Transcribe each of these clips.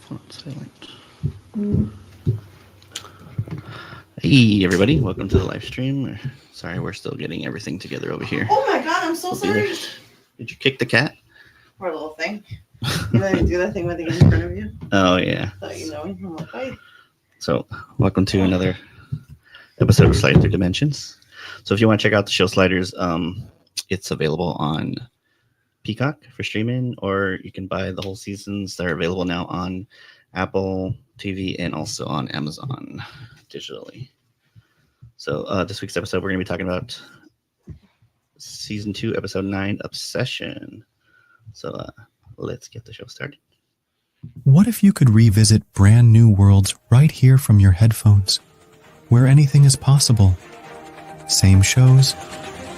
Silent. Hey everybody, welcome to the live stream. Sorry, we're still getting everything together over here. Oh my god, I'm so sorry. Did you kick the cat? Poor little thing. Did I do that thing when they get in front of you? Oh yeah. Thought you know him. Bye. So, welcome to another episode of Sliding Through Dimensions. So, if you want to check out the show Sliders, it's available on Peacock for streaming, or you can buy the whole seasons. They're available now on Apple TV and also on Amazon digitally. So, this week's episode, we're going to be talking about season 2, episode 9, Obsession. So, let's get the show started. What if you could revisit brand new worlds right here from your headphones, where anything is possible? Same shows,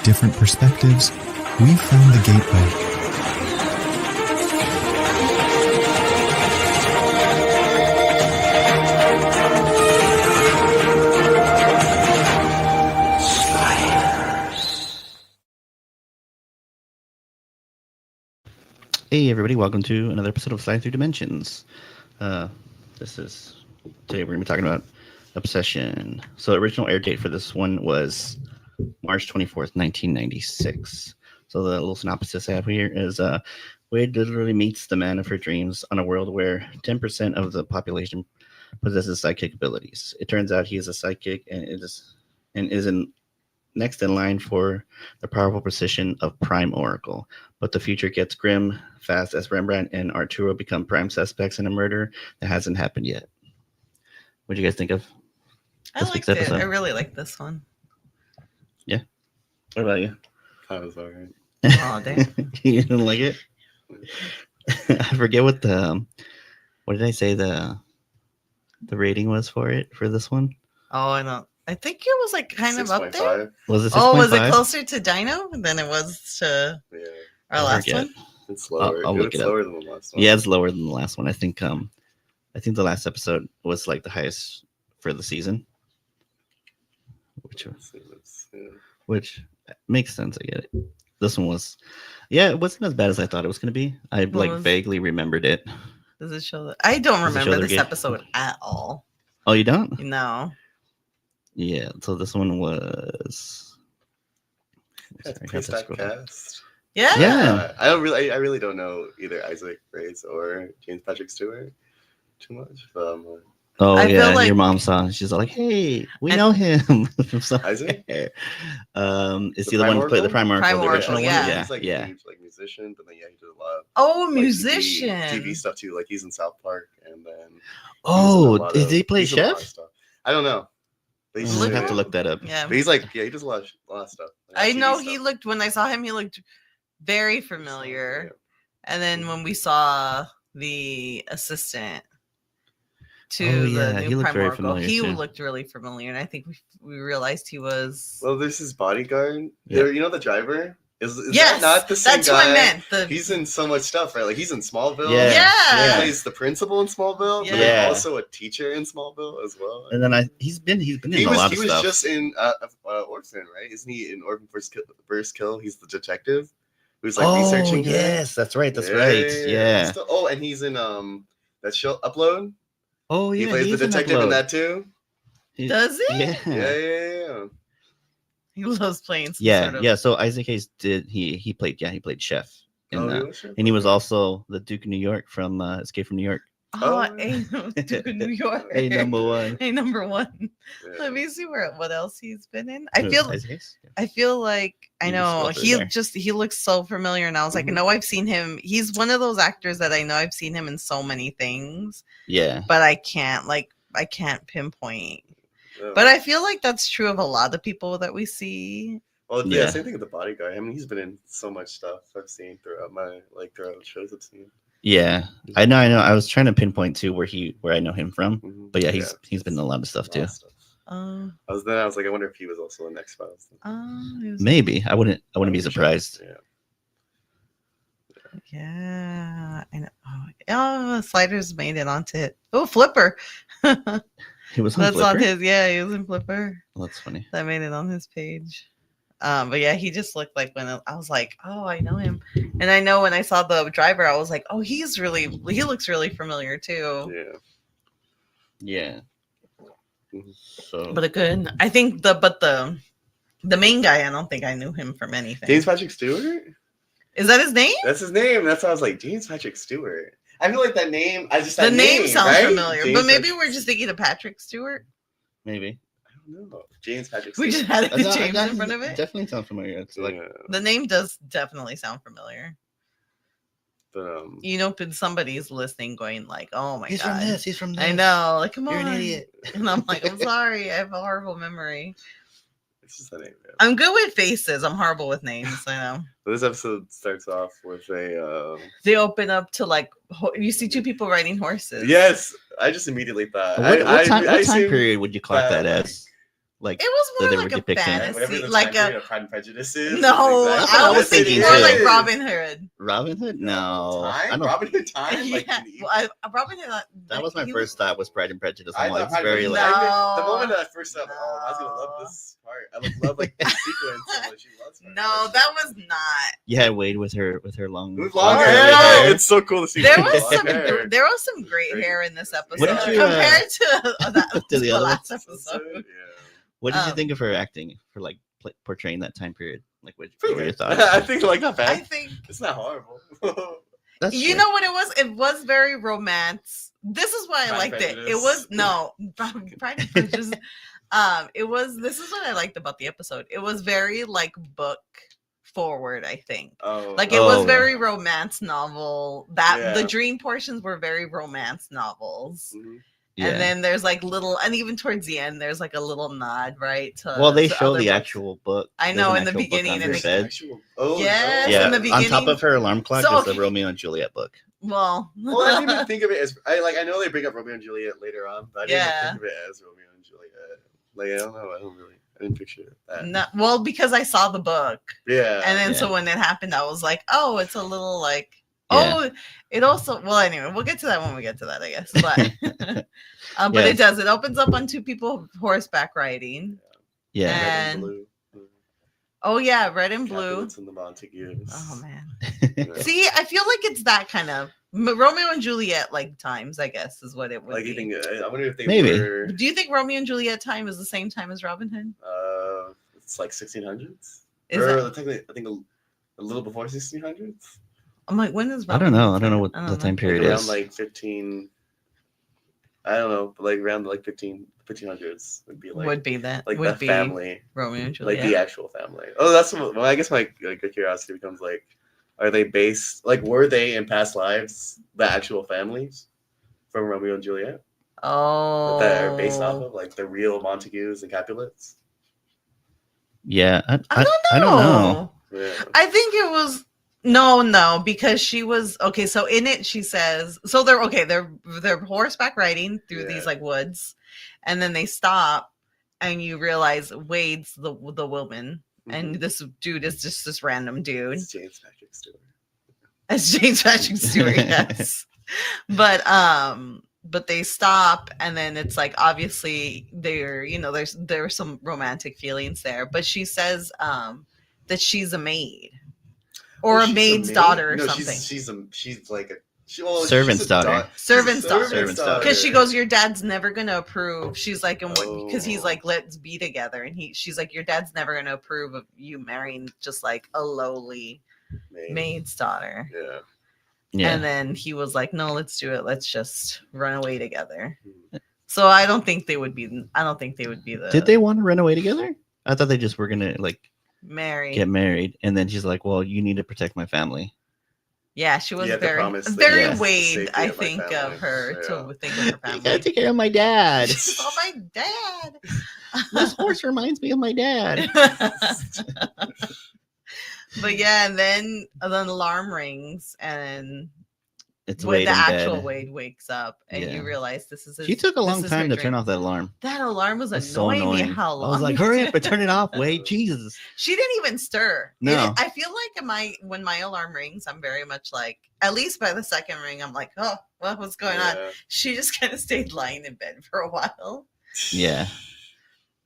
different perspectives. We've found the gateway. Hey everybody, welcome to another episode of Sliding Through Dimensions. Today we're going to be talking about Obsession. So the original air date for this one was March 24th, 1996. So the little synopsis I have here is Wade literally meets the man of her dreams on a world where 10% of the population possesses psychic abilities. It turns out he is a psychic and is next in line for the powerful position of Prime Oracle. But the future gets grim fast as Rembrandt and Arturo become prime suspects in a murder that hasn't happened yet. What do you guys think of I liked it. I really like this one. Yeah. What about you? I was alright. Oh, damn. You didn't like it? I forget what did I say the rating was for this one? Oh, I know. I think it was like kind of up there. Was it 6.5? Oh, was it closer to Dino than it was to our last one? It's lower. I'll look it lower up. Than the last one. Yeah, it's lower than the last one. I think the last episode was like the highest for the season. Which makes sense. I get it. This one was, it wasn't as bad as I thought it was going to be. I vaguely remembered it. Does it show that? I don't remember this episode at all. Oh, you don't? No. Yeah. So this one was. Cast. Yeah. I really don't know either Isaac Reyes or James Patrick Stewart too much. But your mom saw. She's like, "Hey, we know him." Isaac. Is he the one who played the Prime Oracle, the original one? Yeah. He's like musician, but then he did a lot of musician TV stuff too. Like he's in South Park, and then did he play chef? I don't know. I have to look that up. Yeah, but he's he does a lot of stuff. I know he looked when I saw him. He looked very familiar, and then when we saw the assistant to the new Prime Oracle, he looked really familiar, and I think we realized he was. Well, there's his bodyguard. Yeah. You know the driver. Is yes, that not the same that's guy? What I meant. He's in so much stuff, right? Like he's in Smallville. Yeah. He plays the principal in Smallville, but then also a teacher in Smallville as well. And then he's been in a lot of stuff. He was just in Orphan, right? Isn't he in Orphan First Kill? He's the detective who's researching. Yes, that's right. That's right. Yeah. And he's in that show Upload. Oh yeah, he plays the detective in that too. Does he? Yeah. He loves playing. Yeah. So Isaac Hayes he played chef, and he was also the Duke of New York from Escape from New York. Duke of New York. A number one. Yeah. Let me see what else he's been in. I feel like I know he looks so familiar, and I was like, I know I've seen him. He's one of those actors that I know I've seen him in so many things. Yeah, but I can't pinpoint. But I feel like that's true of a lot of people that we see. Well, same thing with the bodyguard. I mean, he's been in so much stuff I've seen throughout shows I've seen. Yeah, I know. I was trying to pinpoint too where I know him from, but he's been in a lot of stuff too. I was like, I wonder if he was also in X-Files. Maybe I wouldn't be surprised. Yeah, I know. Oh, Sliders made it onto it. Oh, Flipper. He was on Flipper? on his. Yeah, he was in Flipper. Well, that's funny. That made it on his page. But yeah, he just looked like when I was like, oh, I know him. And I know when I saw the driver, I was like, oh, he looks really familiar too. Yeah. So, but I think the main guy, I don't think I knew him from anything. James Patrick Stewart? Is that his name? That's his name. That's why I was like, James Patrick Stewart. I feel like that name. The name sounds right? familiar, James but maybe Patrick we're just thinking of Patrick Stewart. maybe. I don't know. James Patrick We Stewart. just had the James in front of it. Definitely sounds familiar. It's like The name does definitely sound familiar. But, you know, somebody's listening, going like, "Oh my he's god, from this. He's from this. I know, like, come on, You're an idiot." And I'm like, I'm sorry, I have a horrible memory. it's just a name. Man. I'm good with faces. I'm horrible with names. I know. This episode starts off with a. They open up to like you see two people riding horses. Yes, I just immediately thought. What time period would you clock that as? Like it was more they like were a depicting fantasy, the like of Pride and Prejudice is. No, exactly I what was thinking thinking more too. like Robin Hood. Robin Hood? No, I don't. Robin Hood time. Yeah, Like, Robin Hood. that was my first thought. Was Pride and Prejudice? I I'm like, thought it's very No. like. the moment that I first thought, oh, I was gonna love this part. I love like the sequence. And, like, she loves Pride and No, Prejudice. that was not. Yeah, Wade with her long. With long curly hair. It's so cool to see. There with was long some. hair. There was some great hair in this episode What did you, compared to that to the other last ones? episode. Yeah. What did you think of her acting for like portraying that time period? Like, what were your thoughts? I think like not bad. I think It's not horrible. That's you true. know what it was. It was very romance. This is why I Pride liked and it. It Prejudice. was no Pride and Prejudice. It was. This is what I liked about the episode. It was very like book forward. I think. Oh, Like it was very romance novel. That the Yeah. dream portions were very romance novels. Mhm. Yeah. And then there's like little, and even towards the end, there's like a little nod, right? To, well, they to show other the books. actual book. I There's know, an in the actual book beginning, on in her the- bed. Yes, Yeah, in the on top beginning. of her alarm clock So, is the okay. Romeo and Juliet book. Well, Well, I didn't even think of it as I know they bring up Romeo and Juliet later on, but I didn't even think of it as Romeo and Juliet. Like I don't know, I didn't picture that. no, well, because I saw the book, Yeah, and then Yeah. so when it happened, I was like, oh, it's a little like, Yeah. oh, it also. Well, anyway, we'll get to that when we get to that, I guess. But, but Yeah. it does. It opens up on two people horseback riding. Yeah. Red and- blue. Oh yeah, red and blue. Capulets and the Montagues. Oh man. Yeah. See, I feel like it's that kind of Romeo and Juliet like times, I guess, is what it would Like be. you think? I wonder if they Maybe. were. Do you think Romeo and Juliet time is the same time as Robin Hood? It's like 1600s. Is or it? technically, I think a little before 1600s. I'm like, when is I Robin don't know. Hood I don't know time? what I don't the know. time period Like around is. like 15. I don't know, but like around like 1500s would be like would be that like would the be family, Romeo and like Juliet. the actual family. Oh, that's well. I guess my like, curiosity becomes like, are they based like were they in past lives the actual families from Romeo and Juliet Oh, that are based off of like the real Montagues and Capulets? Yeah. I don't know. I don't know. Yeah. I think it was no, because she was okay. So in it, she says, so they're okay. They're horseback riding through these Yeah. like woods, and then they stop, and you realize Wade's the woman, and this dude is just this random dude. It's James Patrick Stewart. It's James Patrick Stewart, yes. But they stop, and then it's like obviously there's some romantic feelings there. But she says that she's a maid. Or Oh, a she's maid's maid? daughter or No, something. She's like a Servant's daughter. Servant's daughter. Servant's daughter. Because she goes, your dad's never gonna approve. She's like, and what? Because he's Oh. like, let's be together, and she's like, your dad's never gonna approve of you marrying just like a lowly maid's daughter. Yeah. Yeah. And then he was like, no, let's do it. Let's just run away together. Mhm. So I don't think they would be the. Did they want to run away together? I thought they just were gonna like marry? get married, and then she's like, "Well, you need to protect my family." Yeah, she was You have to very, promise that very you have the Wade. safety I of my think family. of her Yeah. to think of her You gotta family. take care of my dad. Oh, my dad. This horse reminds me of my dad. But yeah, and then the alarm rings, and It's when Wade the in actual bed. Wade wakes up, and Yeah. you realize this is. She took a long time to turn off that alarm. That alarm was It's so annoying me. annoying. How I long? was like, "Hurry up and turn it off, Wade!" Jesus. She didn't even stir. No. I feel like when my alarm rings, I'm very much like, at least by the second ring, I'm like, oh, what's going on? Yeah. She just kind of stayed lying in bed for a while. Yeah.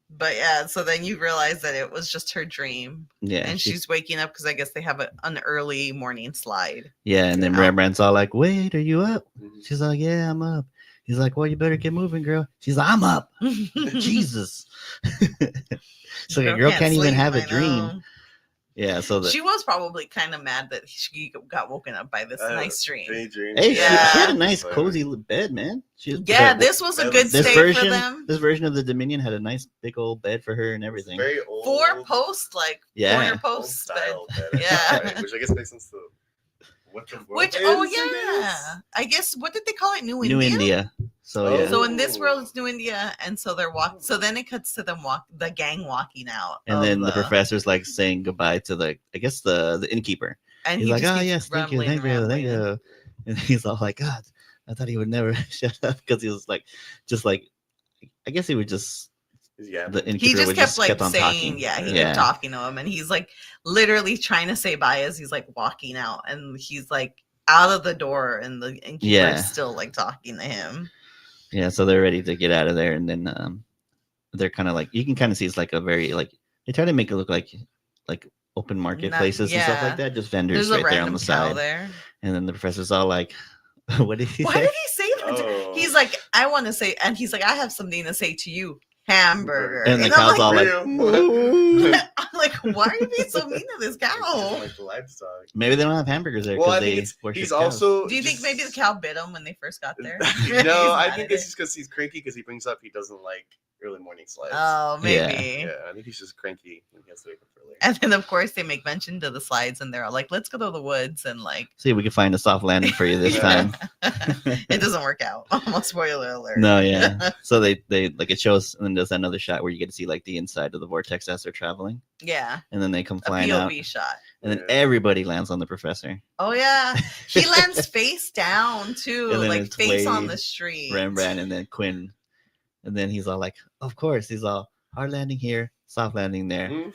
But yeah, so then you realize that it was just her dream. Yeah. And she's waking up because I guess they have an early morning slide. Yeah, and then Rembrandt's all like, "Wait, are you up?" Mhm. She's like, "Yeah, I'm up." He's like, "Well, you better get moving, girl." She's like, "I'm up." Jesus. So a girl can't even have a dream. Yeah, so she was probably kind of mad that she got woken up by this nice dream. Hey, she had a nice cozy bed, man. This was a good stay for them. This version of the Dominion had a nice big old bed for her and everything. Very old. 4-post, like corner post bed. Yeah, right, which I guess makes sense to which I guess what did they call it? New India. So in this world it's New India, and so they're walking. So then it cuts to them the gang walking out, and then the professor's like saying goodbye to the innkeeper, and he's like, "Oh yes, thank you. And he's all like, "God, I thought he would never shut up," because he was like, just like, I guess he would just. Yeah, the innkeeper he just kept like on saying, talking. he kept talking to him, and he's like literally trying to say bye as he's like walking out, and he's like out of the door, and the innkeeper is still like talking to him. Yeah, so they're ready to get out of there, and then they're kind of like, you can kind of see it's like a very like, they try to make it look like open marketplaces and stuff like that, just vendors right there on the side. There. And then the professor's all like, "What did he say?" Why did he say that? He's like, "I want to say," and he's like, "I have something to say to you." Hamburger. And the cow's all like, I'm like, why are you being so mean to this cow? Like the livestock. Maybe they don't have hamburgers there. Well, I think he's also. Do you think maybe the cow bit him when they first got there? No, I think it's just because he's cranky because he brings up he doesn't like early morning slides. Oh, maybe. Yeah, I think he's just cranky and he has to wake up early. And then of course they make mention to the slides, and they're all like, "Let's go to the woods and like see if we can find a soft landing for you this time." It doesn't work out. Almost spoiler alert. No, yeah. So they like it shows, and then there's another shot where you get to see like the inside of the vortex as they're traveling. Yeah. And then they come flying a POV out. shot. And then everybody lands on the professor. Oh yeah, he lands face down too, like face on the street. Rembrandt and then Quinn, and then he's all like, "Of course." He's all, "Hard landing here, soft landing there." Mm-hmm.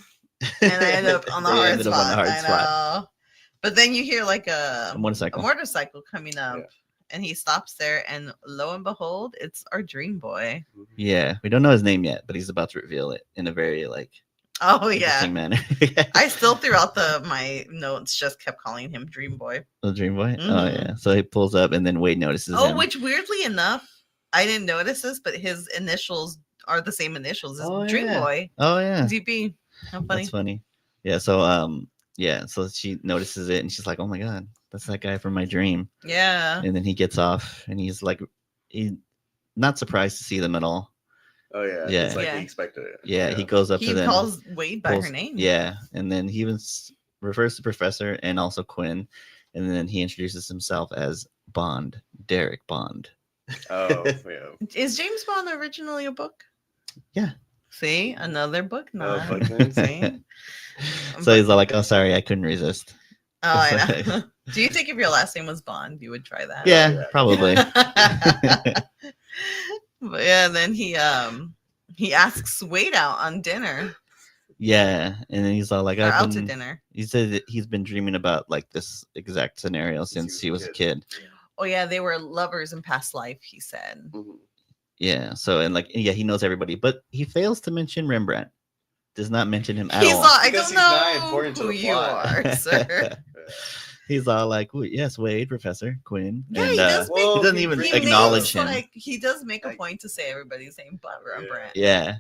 And I end up on the hard spot. But then you hear like a motorcycle coming up, and he stops there, and lo and behold, it's our dream boy. Yeah, we don't know his name yet, but he's about to reveal it in a very like interesting manner. I still throughout my notes just kept calling him Dream Boy. The Dream Boy? Mm-hmm. Oh yeah. So he pulls up, and then Wade notices him. Which weirdly enough, I didn't notice this, but his initials are the same initials as Dream Boy. Oh yeah. DB. How funny. That's funny. Yeah, so so she notices it, and she's like, "Oh my god, that's that guy from my dream." Yeah. And then he gets off, and he's like, he's not surprised to see them at all. Oh yeah. Yeah. It's like he expected it. Yeah, he goes up to them. He calls Wade by her name. Yeah, and then he even refers to Professor and also Quinn, and then he introduces himself as Bond, Derek Bond. Oh yeah. Is James Bond originally a book? Yeah. See, another book now. So he's like, "Oh, sorry, I couldn't resist." Oh, I know. Do you think if your last name was Bond, you would try that? Yeah, probably. But yeah, then he asks Wade out on dinner. Yeah, and then he's all like, out to dinner. He said that he's been dreaming about like this exact scenario since he was a kid. Oh yeah, they were lovers in past life, he said. Mm-hmm. Yeah, so and like he knows everybody, but he fails to mention Rembrandt. Does not mention him at all. He's all, I don't know who you are, sir. He's all like, "Yes, Wade, Professor Quinn." Yeah, and, he doesn't even acknowledge him. Like he does make a point to say everybody's name but Rembrandt. Yeah,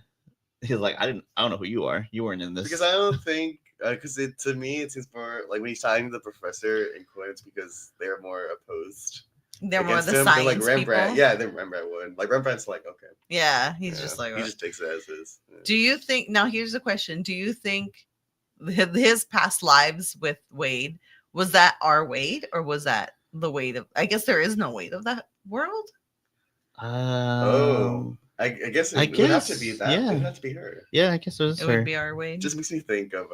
he's like, I don't know who you are. You weren't in this. Because I don't think, because to me it seems more like when he's talking to the professor and Quinn, it's because they're more opposed. They're more the science like Rembrandt. people. Yeah, then Rembrandt would. Like Rembrandt's like, okay. Yeah, he's just like, he just takes it as is. Yeah. Do you think? Now here's the question: do you think his past lives with Wade, was that our Wade, or was that the Wade of? I guess there is no Wade of that world. I guess it would have to be that. Yeah. It would have to be her. Yeah, I guess it would be our Wade. Just makes me think of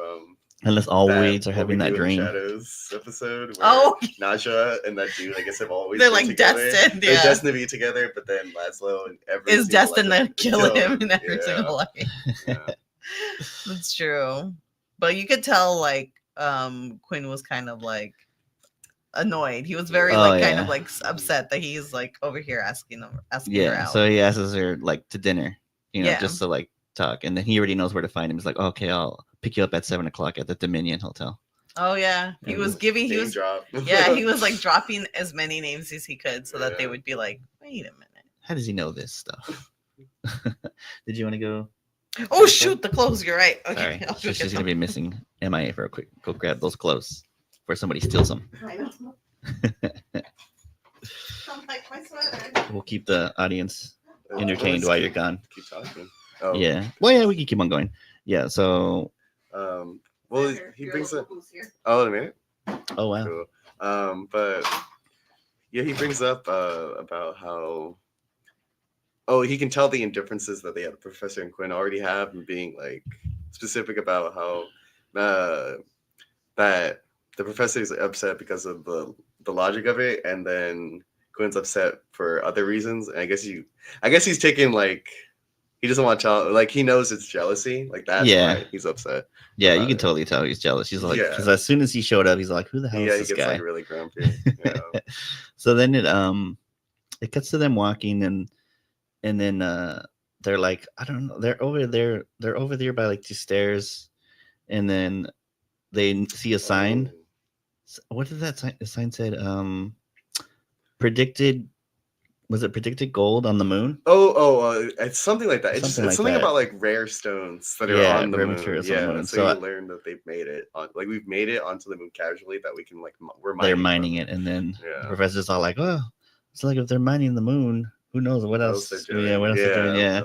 unless all Wades are having that dream. Shadows episode. Where Naja and that dude, I guess, have always been like together. Destined. Yeah. They're destined to be together, but then Laszlo and is destined to kill him in every single life. Yeah. That's true. But you could tell like Quinn was kind of like annoyed. He was very kind of like upset that he's like over here asking her out. So he asks her like to dinner, just to like talk, and then he already knows where to find him. He's like, okay, I'll pick you up at 7:00 at the Dominion Hotel. Oh yeah, he was drop. Yeah, he was like dropping as many names as he could so that they would be like, wait a minute, how does he know this stuff? Did you want to go? Oh shoot, the clothes. You're right. Okay, sorry. So she's gonna be missing MIA for a quick. Go grab those clothes before somebody steals them. I know. Like my sweater. We'll keep the audience entertained while you're gone. Keep talking. Oh. Yeah. Well, yeah, we can keep on going. Yeah. So. Well, he brings up. Oh, a minute. Oh wow. Cool. But yeah, he brings up about how. Oh, he can tell the indifferences that the professor and Quinn already have, and being like specific about how that the professor is upset because of the logic of it, and then Quinn's upset for other reasons. And I guess he's taking like. He doesn't want to like he knows it's jealousy, like that's why he's upset. Yeah, you can totally tell he's jealous. He's like, because as soon as he showed up, he's like, "Who the hell is this guy?" Like really grumpy. Yeah. So then it cuts to them walking, and then they're like, I don't know, they're over there by like 2 stairs, and then they see a sign. What did that sign? The sign said, predicted. Was it predicted gold on the moon? It's something like that. It's something about like rare stones that are on the moon. Yeah, so you learn that they've made it on, like we've made it onto the moon casually, that we can like they're mining it, and then the professor's all like, "Oh, it's like if they're mining the moon, who knows what else? They're doing? Yeah, what else they're doing? Yeah."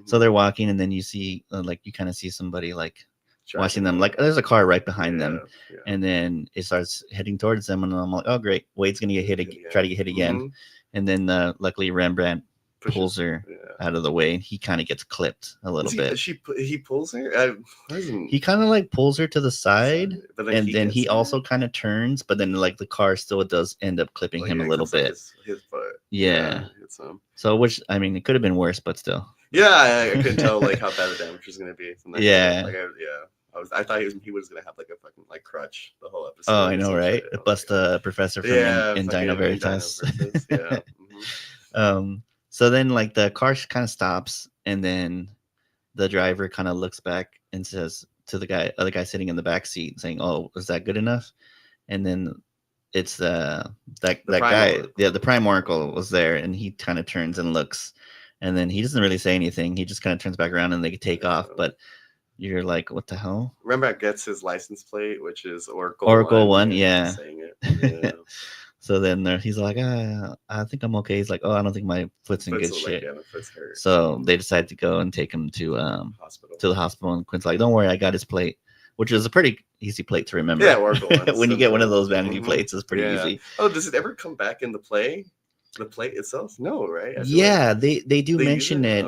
So they're walking, and then you see like you kind of see somebody like watching them. Like there's a car right behind them, and then it starts heading towards them, and I'm like, "Oh, great, Wade's gonna get hit, try to get hit again." Mm-hmm. And then luckily Rembrandt pulls her out of the way, and he kind of gets clipped a little bit. He pulls her? He kind of like pulls her to the side, and then he also kind of turns, but then like the car still does end up clipping him a little bit. His foot. Yeah. So which, I mean, it could have been worse, but still. Yeah, I couldn't tell like how bad the damage was going to be. Yeah. I thought he was gonna have like a fucking like crutch the whole episode. Oh, I know, right? Bust the professor from in Dino Veritas. Yeah. Mm-hmm. So then like the car kind of stops, and then the driver kind of looks back and says to the other guy sitting in the back seat, saying, "Oh, is that good enough?" And then it's that guy, the Prime Oracle was there, and he kind of turns and looks, and then he doesn't really say anything. He just kind of turns back around, and they take off, but. You're like, what the hell? Rembrandt gets his license plate, which is Oracle 1. Yeah. Saying it. Yeah. So then he's like, I think I'm okay. He's like, oh, I don't think my foot's in good shape. My foot's hurt. So they decide to go and take him to the hospital. And Quinn's like, don't worry, I got his plate, which is a pretty easy plate to remember. Yeah, Oracle 1. When you get one of those vanity plates, it's pretty easy. Oh, does it ever come back in the play? The plate itself? No, right? Yeah, like they do mention it.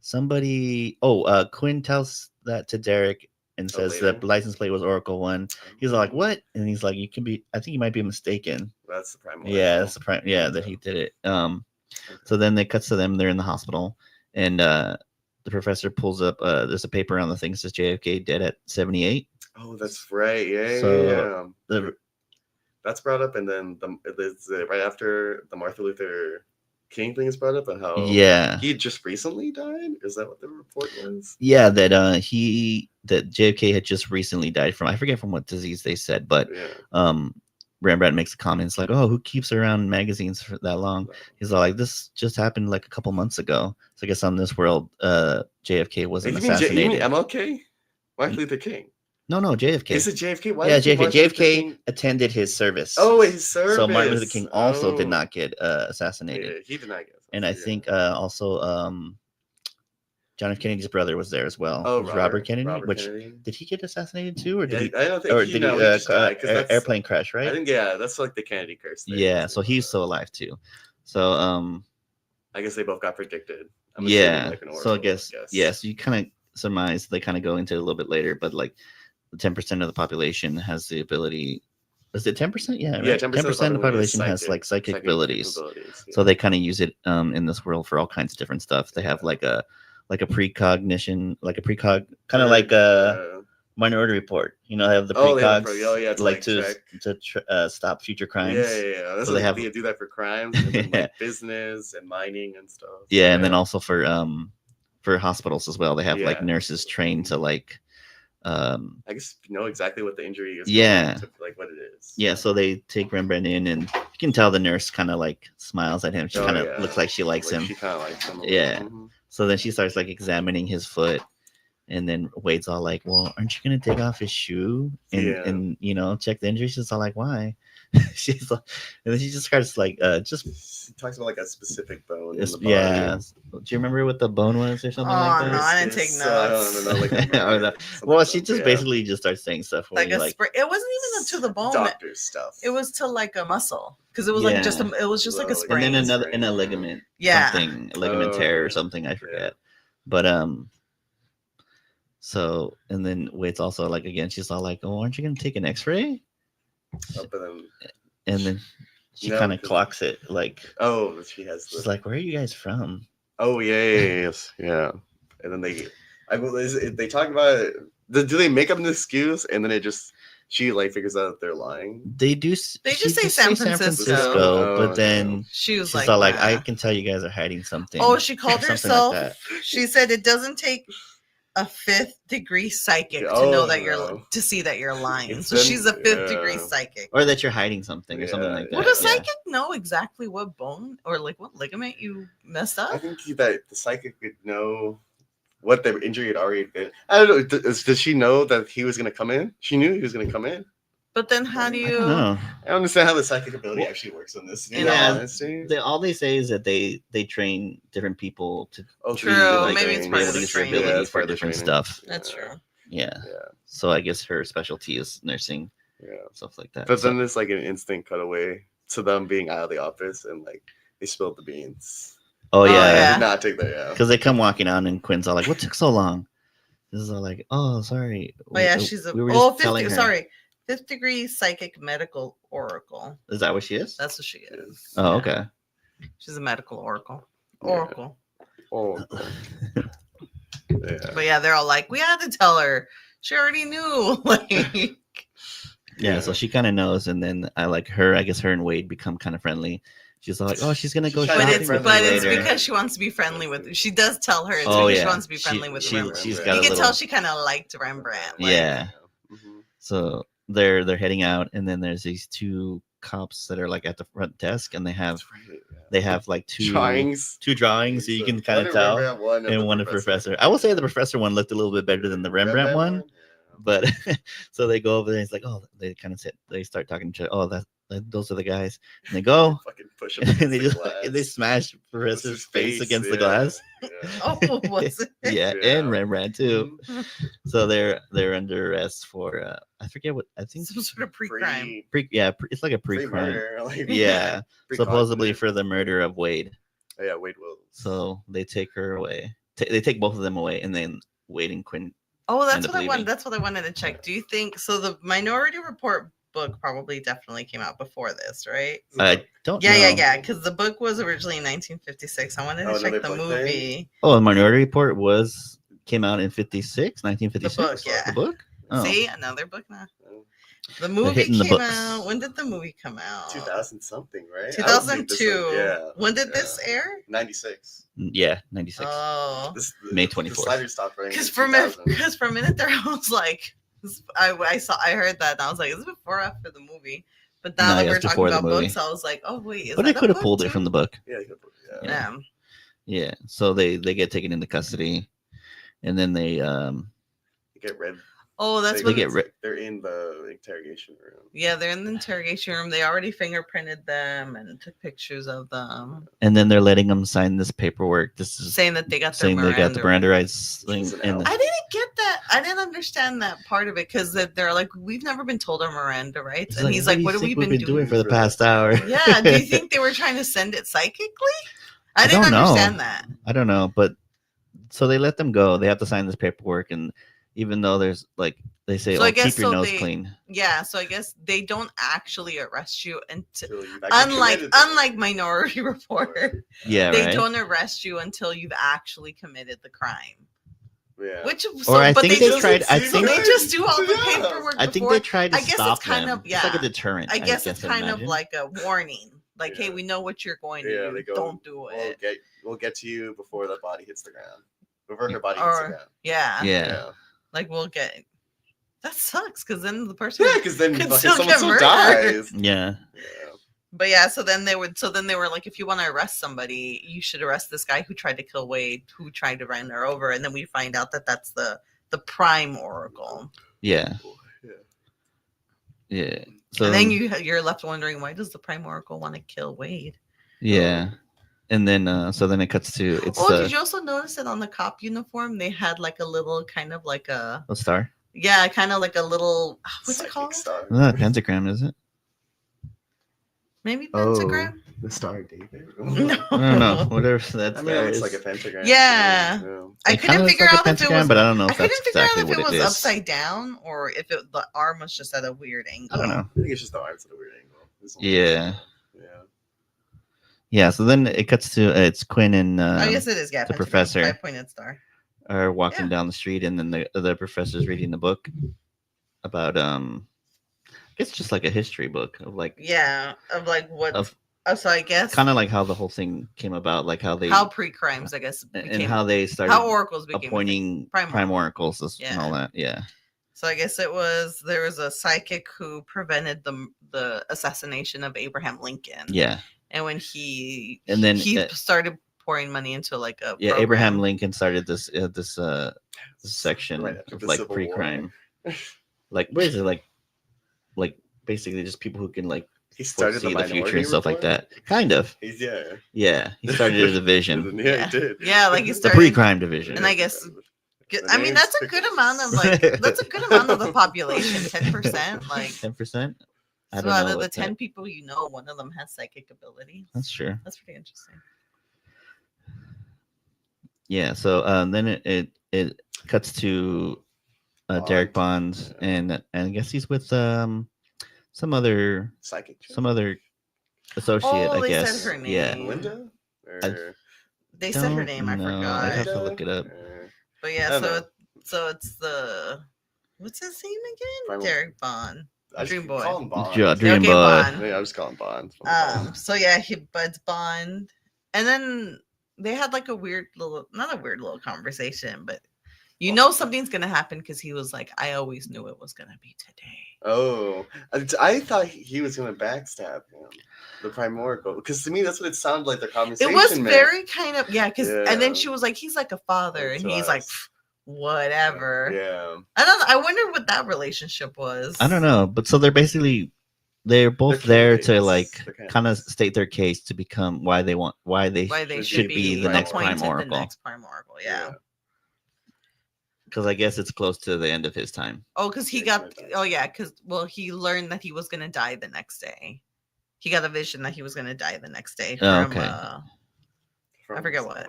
Somebody, Quinn tells that to Derek and says the license plate was Oracle 1. He's like, what? And he's like, I think you might be mistaken. That's the prime. Yeah, that's the prime. Yeah, that he did it. So then it cuts to them. They're in the hospital, and the professor pulls up. There's a paper on the thing that says JFK dead at 78. Oh, that's right. That's brought up, and then right after the Martin Luther King thing is brought up, and how he just recently died. Is that what the report was? Yeah, that JFK had just recently died from, I forget from what disease they said, but Rembrandt makes comments like, "Oh, who keeps around magazines for that long?" He's like, "This just happened like a couple months ago." So I guess on this world, JFK wasn't assassinated. You mean MLK? Martin Luther King? No, JFK. Is it JFK? Why JFK attended his service. Oh, his service. So Martin Luther King also did not get assassinated. Yeah, he did not get assassinated. And I think also John F. Kennedy's brother was there as well. Oh, Robert Kennedy. Kennedy. Did he get assassinated too, or did he? I don't think. Or did he airplane crash? Right. I think that's like the Kennedy curse. Yeah, so he's still alive too. So I guess they both got predicted. So I guess yes. You kind of surmise they kind of go into it a little bit later, but like 10% of the population has the ability. Is it 10%? Yeah, right? Yeah, 10% of the population has like psychic abilities. So they kind of use it in this world for all kinds of different stuff. They have like a precognition, kind of like a Minority Report. You know, they have the precogs, like to stop future crimes. Yeah. That's so they do that for crimes, and like business and mining and stuff. Yeah, and then also for for hospitals as well. They have like nurses trained to like. I guess you know exactly what the injury is. Yeah. Like what it is. Yeah. So they take Rembrandt in, and you can tell the nurse kind of like smiles at him. She kind of looks like she likes him. She kind of likes him. Yeah. So then she starts like examining his foot. And then Wade's all like, "Well, aren't you gonna take off his shoe and you know check the injury?" She's all like, "Why?" She's like, and then she just starts like just she talks about like a specific bone. Yeah. Do you remember what the bone was or something like that? Oh no, I didn't take notes. I don't know, well, she just basically just starts saying stuff like a spray. It wasn't even to the bone. Doctor stuff. It was to like a muscle because it was like just it was just like a sprain. And then a ligament. Something, a ligament tear or something. I forget. But So, and then Wade's also like, again, she's all like, "Oh, aren't you going to take an x-ray?" And then she kind of clocks it like, "Oh, she has." She's like, "Where are you guys from?" Oh, yes. And then they talk about it. Do they make up an excuse? And then she like figures out they're lying. They do. They just say San Francisco. But then she's all like, "I can tell you guys are hiding something." Oh, she called herself. Like she said it doesn't take a 5th degree psychic to know that to see that you're lying. So she's a 5th degree psychic, or that you're hiding something or something like that. Would a psychic know exactly what bone or like what ligament you messed up? I think that the psychic would know what the injury had already been. I don't know. Does she know that he was going to come in? She knew he was going to come in. But then how do you? I don't understand how the psychic ability actually works on this. All they say is that they train different people to. Oh, true. Like, maybe it's part of the training. Abilities for different stuff. That's true. Yeah. So I guess her specialty is nursing. Yeah. Stuff like that. But then there's like an instant cutaway to them being out of the office and like they spilled the beans. Oh yeah. I did not take that. Because they come walking on and Quinn's all like, "What took so long?" This is all like, "Oh, sorry." Oh yeah, she's a. We were just 50, sorry. 5th degree psychic medical oracle. Is that what she is? That's what she is. Oh, okay. She's a medical oracle. Oracle. But yeah, they're all like, "We had to tell her. She already knew." Like, so she kind of knows, and then I guess her and Wade become kind of friendly. She's like, "Oh, she's gonna go shopping it's because she wants to be friendly with. She does tell her it's because she wants to be friendly with Rembrandt. You can tell she kind of liked Rembrandt. Like, So they're heading out, and then there's these 2 cops that are like at the front desk, and they have like two drawings so you can kind of tell, and one of Professor. I will say the Professor one looked a little bit better than the Rembrandt one, but so they go over there. And it's like, oh, they kind of they start talking to each other. Oh, those are the guys, and they go fucking push and they smash Professor's face against the glass. Oh, was it? Yeah, and Rembrandt too. So they're under arrest for I forget what I think some sort of pre-crime. It's like a pre-crime. Supposedly for the murder of Wade. Oh, yeah, Wade Wills. So they take her away. They take both of them away, and then Wade and Quinn. Oh, that's what I wanted. That's what I wanted to check. Do you think so? The Minority Report book probably definitely came out before this, right? I don't know. Yeah, because the book was originally in 1956. I wanted to check the movie. Oh, the Minority Report came out in 1956. The book, yeah. The book? Oh. See, another book now. The movie came out. When did the movie come out? 2000 something, right? 2002. When did this air? 96. Yeah, 96. Oh, May 24th. The slider stopped running. Because for a minute there, I was like, I heard that, and I was like, is this before or after the movie? But now that we're talking about books, I was like, oh wait, but I could have pulled it from the book. Yeah. So they get taken into custody, and then they get read. Oh, that's when they're in the interrogation room. Yeah, they're in the interrogation room. They already fingerprinted them and took pictures of them. And then they're letting them sign this paperwork. This is saying that they got the Miranda rights thing. I didn't get that. I didn't understand that part of it because they're like, we've never been told our Miranda rights, and he's like, what have we been doing for the past hour? Yeah. Do you think they were trying to send it psychically? I didn't understand that. I don't know, but so they let them go. They have to sign this paperwork, and even though there's like they say, keep your nose clean. Yeah, so I guess they don't actually arrest you until unlike Minority Report. Yeah, they don't arrest you until you've actually committed the crime. Yeah. I think they just do all the paperwork. I think they tried to stop them. I guess it's kind of It's like a deterrent. I guess it's kind of like a warning. Like, hey, we know what you're going to do. Don't do it. We'll get to you before the body hits the ground. Whoever her body hits again. Yeah. Like we'll get. That sucks because then the person. Yeah, because then could someone get still murdered. dies. Yeah. But yeah, so then they were like, if you want to arrest somebody, you should arrest this guy who tried to kill Wade, who tried to run her over, and then we find out that that's the prime oracle. Yeah. Yeah. So and then you're left wondering, why does the prime oracle want to kill Wade? Yeah. And then so then it cuts to did you also notice that on the cop uniform they had like a little kind of like a star? Yeah, kind of like a little what's it called? Star. Not a pentagram, is it? Maybe pentagram? Oh, the Star of David? No. I don't know. Whatever that I star mean, it looks is. like a pentagram. Yeah. I couldn't figure out if it was, but I don't know if I couldn't that's figure out exactly if it what was it is. upside down or if the arm was just at a weird angle. I don't know. I think it's just the arms at a weird angle. Yeah. Yeah, so then it cuts to it's Quinn and yes, it is. Yeah, the professor 5-pointed star are walking down the street, and then the professor's reading the book about I guess just like a history book of like what. So I guess kind of like how the whole thing came about, like how pre-crimes, I guess, and how they started oracles became appointing prime oracles and all that. Yeah. So I guess there was a psychic who prevented the assassination of Abraham Lincoln. Yeah. And when he started pouring money into like a program. Abraham Lincoln started this section of like pre-crime. Like what is it like basically just people who can like he started the future and stuff like that. Kind of. He started a division. He did. Yeah, like he started the pre-crime division. And I guess I mean that's a good amount of the population. 10%, like 10%. So out of the 10 people one of them has psychic ability. That's true. That's pretty interesting. Yeah. So then it cuts to Derek Bond, and I guess he's with some other psychic, some other associate. I guess. Said her name. Yeah. Linda. They said her name. I forgot. I have to look it up. But yeah, so it's the what's his name again? Derek Bond. Dream Boy. Call him Bond. Dream Boy. Bond. Yeah, I was calling Bond. So yeah, Bud's Bond, and then they had like not a weird little conversation, but something's gonna happen because he was like, I always knew it was gonna be today. Oh, I thought he was gonna backstab him, the primordial, because to me that's what it sounded like. The conversation. It was very kind of and then she was like, he's like a father, and he's like, whatever. Yeah. I wonder what that relationship was. I don't know, but so they're both there to like kind of state their case to become why they should be the next prime oracle. Yeah. Because I guess it's close to the end of his time. Oh, because he learned that he was gonna die the next day. He got a vision that he was gonna die the next day from I forget what.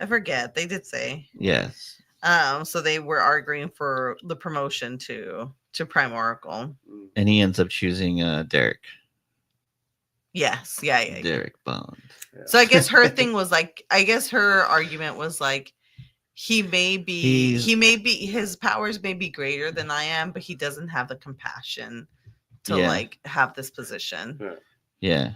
I forget. They did say. Yes. So they were arguing for the promotion to prime oracle. And he ends up choosing Derek. Yes. Yeah. Derek Bond. Yeah. So I guess her thing was like, her argument was like, his powers may be greater than I am, but he doesn't have the compassion to like have this position. Yeah.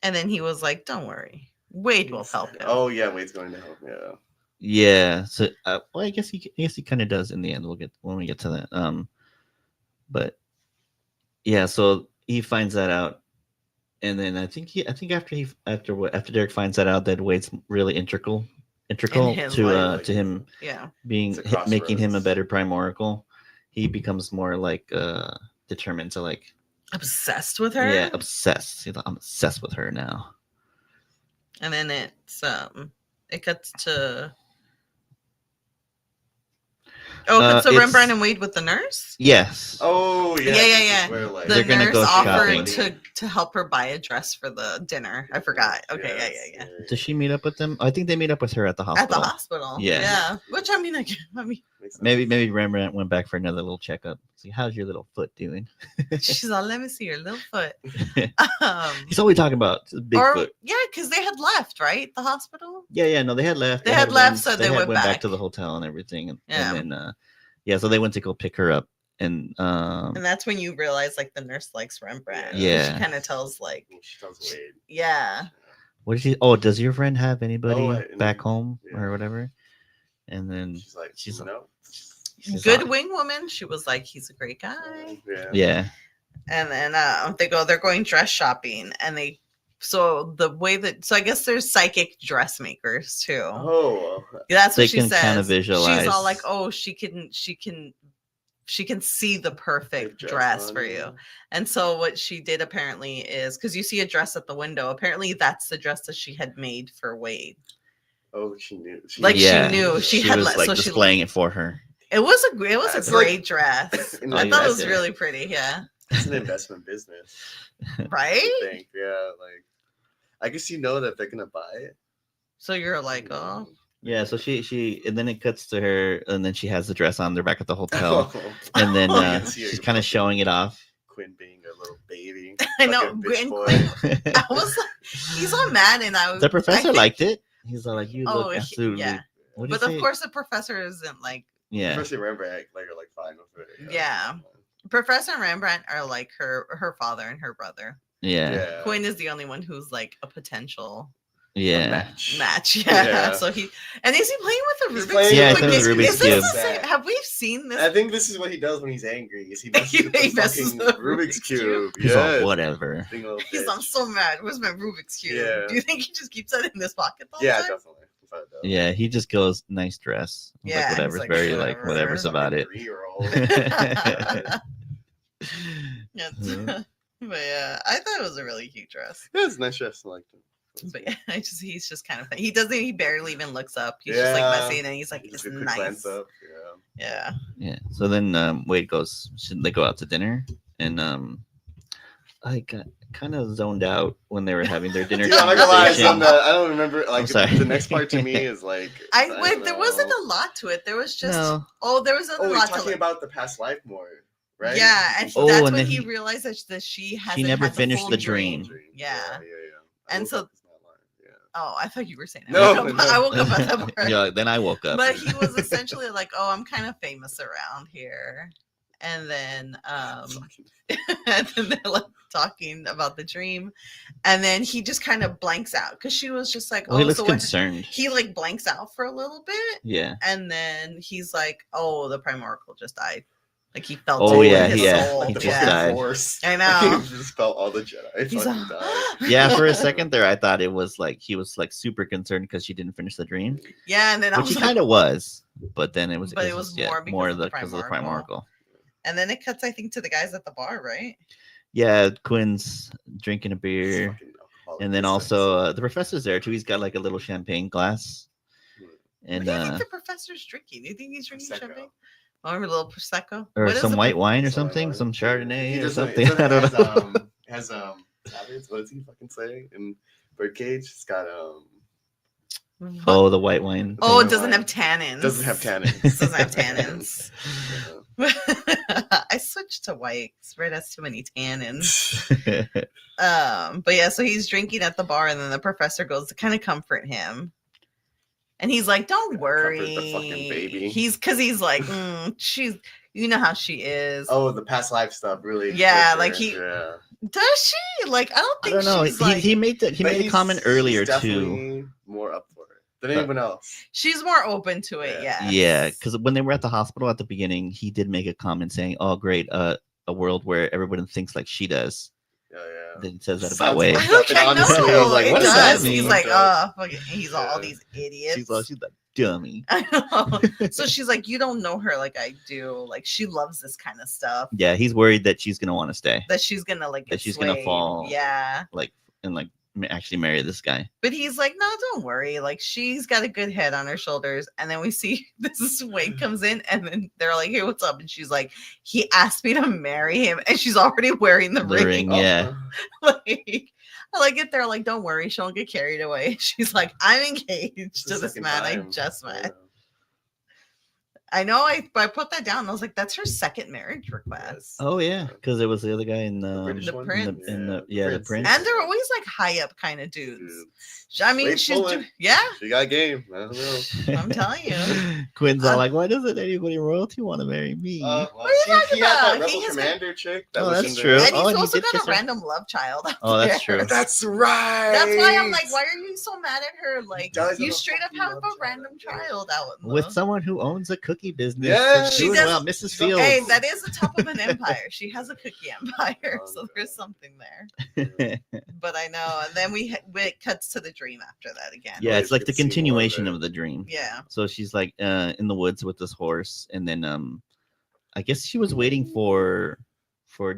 And then he was like, don't worry. Wade will help him. Oh yeah, Wade's going to help. Yeah. Yeah. So I guess he kind of does in the end. We'll get when we get to that. But yeah, so he finds that out, and then I think after Derek finds that out, that Wade's really integral to him. Yeah. Making him a better prime oracle. He becomes more like determined to like obsessed with her. Yeah, obsessed. I'm obsessed with her now. And then it cuts to Rembrandt and Wade with the nurse. Yes. Oh yeah. Where, like, the nurse offered to help her buy a dress for the dinner. I forgot. Okay. Yeah. Does she meet up with them? I think they meet up with her at the hospital. Yeah. Which I mean, maybe Rembrandt went back for another little checkup. See, how's your little foot doing? She's all, let me see your little foot. He's always talking about Bigfoot. Yeah, because they had left, right? The hospital. Yeah. No, they had left. They had left, so they went back to the hotel and everything. And then so they went to go pick her up, and that's when you realize like the nurse likes Rembrandt. Yeah, she kind of tells she tells Wade. Yeah. what did she? Oh, does your friend have anybody back then, home or whatever? And then she's like, no. Good wing woman. She was like, he's a great guy. Yeah. And then they're going dress shopping, and I guess there's psychic dressmakers too. Oh, that's what she says. Kind of visualize. She's all like, oh, she can see the perfect dress for you. And so what she did apparently is, because you see a dress at the window, apparently that's the dress that she had made for Wade. Oh, she knew. She knew. She had was like displaying it for her. It was a great dress. I thought it was really pretty. Yeah. It's an investment business. Right? I think. Yeah. Like, I guess that they're gonna buy it. So you're like, oh. Yeah, so she and then it cuts to her, and then she has the dress on. They're back at the hotel, and then she's kind of showing it off. Quinn being a little baby. I know. Quinn, I was like, he's all mad, and the professor liked it. He's all like, you look absolutely. Yeah. But of course, the professor isn't like. Yeah. Professor Rembrandt are like fine with it. Yeah. Professor and Rembrandt are like her father and her brother. Yeah. Quinn is the only one who's like a potential. Match. Yeah. So is he playing with the Rubik's Cube? Yeah, it's Rubik's Cube. Have we seen this? I think this is what he does when he's angry. Is he messes with the Rubik's Cube? Yeah, whatever. He's I'm so mad. Where's my Rubik's Cube? Yeah. Do you think he just keeps that in his pocket? Yeah, definitely. Yeah, he just goes nice dress. Yeah, like, whatever's very whatever. Like whatever's about it. But yeah, I thought it was a really cute dress. Yeah, it's a nice dress. I liked it. But yeah, he's just kind of funny. He barely even looks up. He's just like messy, and he's like, it's nice. Up. Yeah. So then Wade goes. They go out to dinner, and I got kind of zoned out when they were having their dinner. I'm not gonna lie, I don't remember. Like the next part to me is like there wasn't a lot to it. There was just there was a lot talking about the past life more. Right? Yeah, and that's when he realized that she never finished the dream. Yeah. And so. Oh, I thought you were saying that. No, I woke up at that part. Yeah, then I woke up. But he was essentially like, "Oh, I'm kind of famous around here," and then and then they're like talking about the dream, and then he just kind of blanks out because she was just like, "Oh, he looks concerned." He like blanks out for a little bit. Yeah, and then he's like, "Oh, the Prime Oracle just died." Like he felt soul. He just died. I know. He just felt all the Jedi. Died. Yeah, for a second there, I thought it was like he was like super concerned because she didn't finish the dream. Yeah, and then which he kind of was, but then it was. But it was more because of the Prime Oracle. And then it cuts, I think, to the guys at the bar, right? Yeah, Quinn's drinking a beer, and then also the professor's there too. He's got like a little champagne glass. And what do you think the professor's drinking? Do you think he's drinking champagne? Or a little prosecco, or some white wine or something, some Chardonnay or something. I don't know. Has habits. What does he fucking say in Birdcage? It's got Oh, the white wine. Oh, it doesn't have tannins. Doesn't have tannins. Doesn't have tannins. I switched to white. Red has too many tannins. But yeah, so he's drinking at the bar, and then the professor goes to kind of comfort him. And he's like, "Don't worry." The fucking baby. He's like, she's, you know how she is. Oh, the past life stuff, really. Yeah, like does she? Like, I don't think. I don't know. She's like, he made a comment earlier too. More up for it than anyone else. She's more open to it. Yeah. Yeah, because when they were at the hospital at the beginning, he did make a comment saying, "Oh, great, a world where everyone thinks like she does." Yeah. Then he says that about Wade. I was like, what does that mean? He's like, he's all these idiots. She's that dummy. I know. So she's like, you don't know her like I do. Like she loves this kind of stuff. Yeah, he's worried that she's gonna want to stay. That she's gonna like. That she's gonna fall. Yeah. Like and like actually marry this guy. But he's like, no, don't worry. Like she's got a good head on her shoulders. And then we see this Wade comes in, and then they're like, "Hey, what's up?" And she's like, "He asked me to marry him," and she's already wearing the ring. Yeah. Like, I like it. They're like, "Don't worry, she won't get carried away." She's like, "I'm engaged to this man I just met." I know. I put that down. I was like, that's her second marriage request. Oh yeah, because it was the other guy in The British one? Prince. the Prince. And they're always like high up kind of dudes. I mean, Wait, she's Poland. yeah. She got game. I don't know. I'm telling you. Quinn's all like, why doesn't anybody royalty want to marry me? What are you talking he had that about? rebel commander chick. That Oh, was that's in true. there. And he's and he also did got kiss a her. random love child. out Oh, that's there. true. That's right. That's why I'm like, why are you so mad at her? Like, Guys, you I'm a straight up fucking have love a child. random child out in With the- someone who owns a cookie business. Yeah. She's She doing does- well, Mrs. Fields. Hey, that is the top of an empire. She has a cookie empire, Oh, so no. there's something there. But I know, and then it cuts to the dream after that again. Yeah, it's like the Could see more of continuation it. of the dream. Yeah. So she's like in the woods with this horse, and then I guess she was waiting for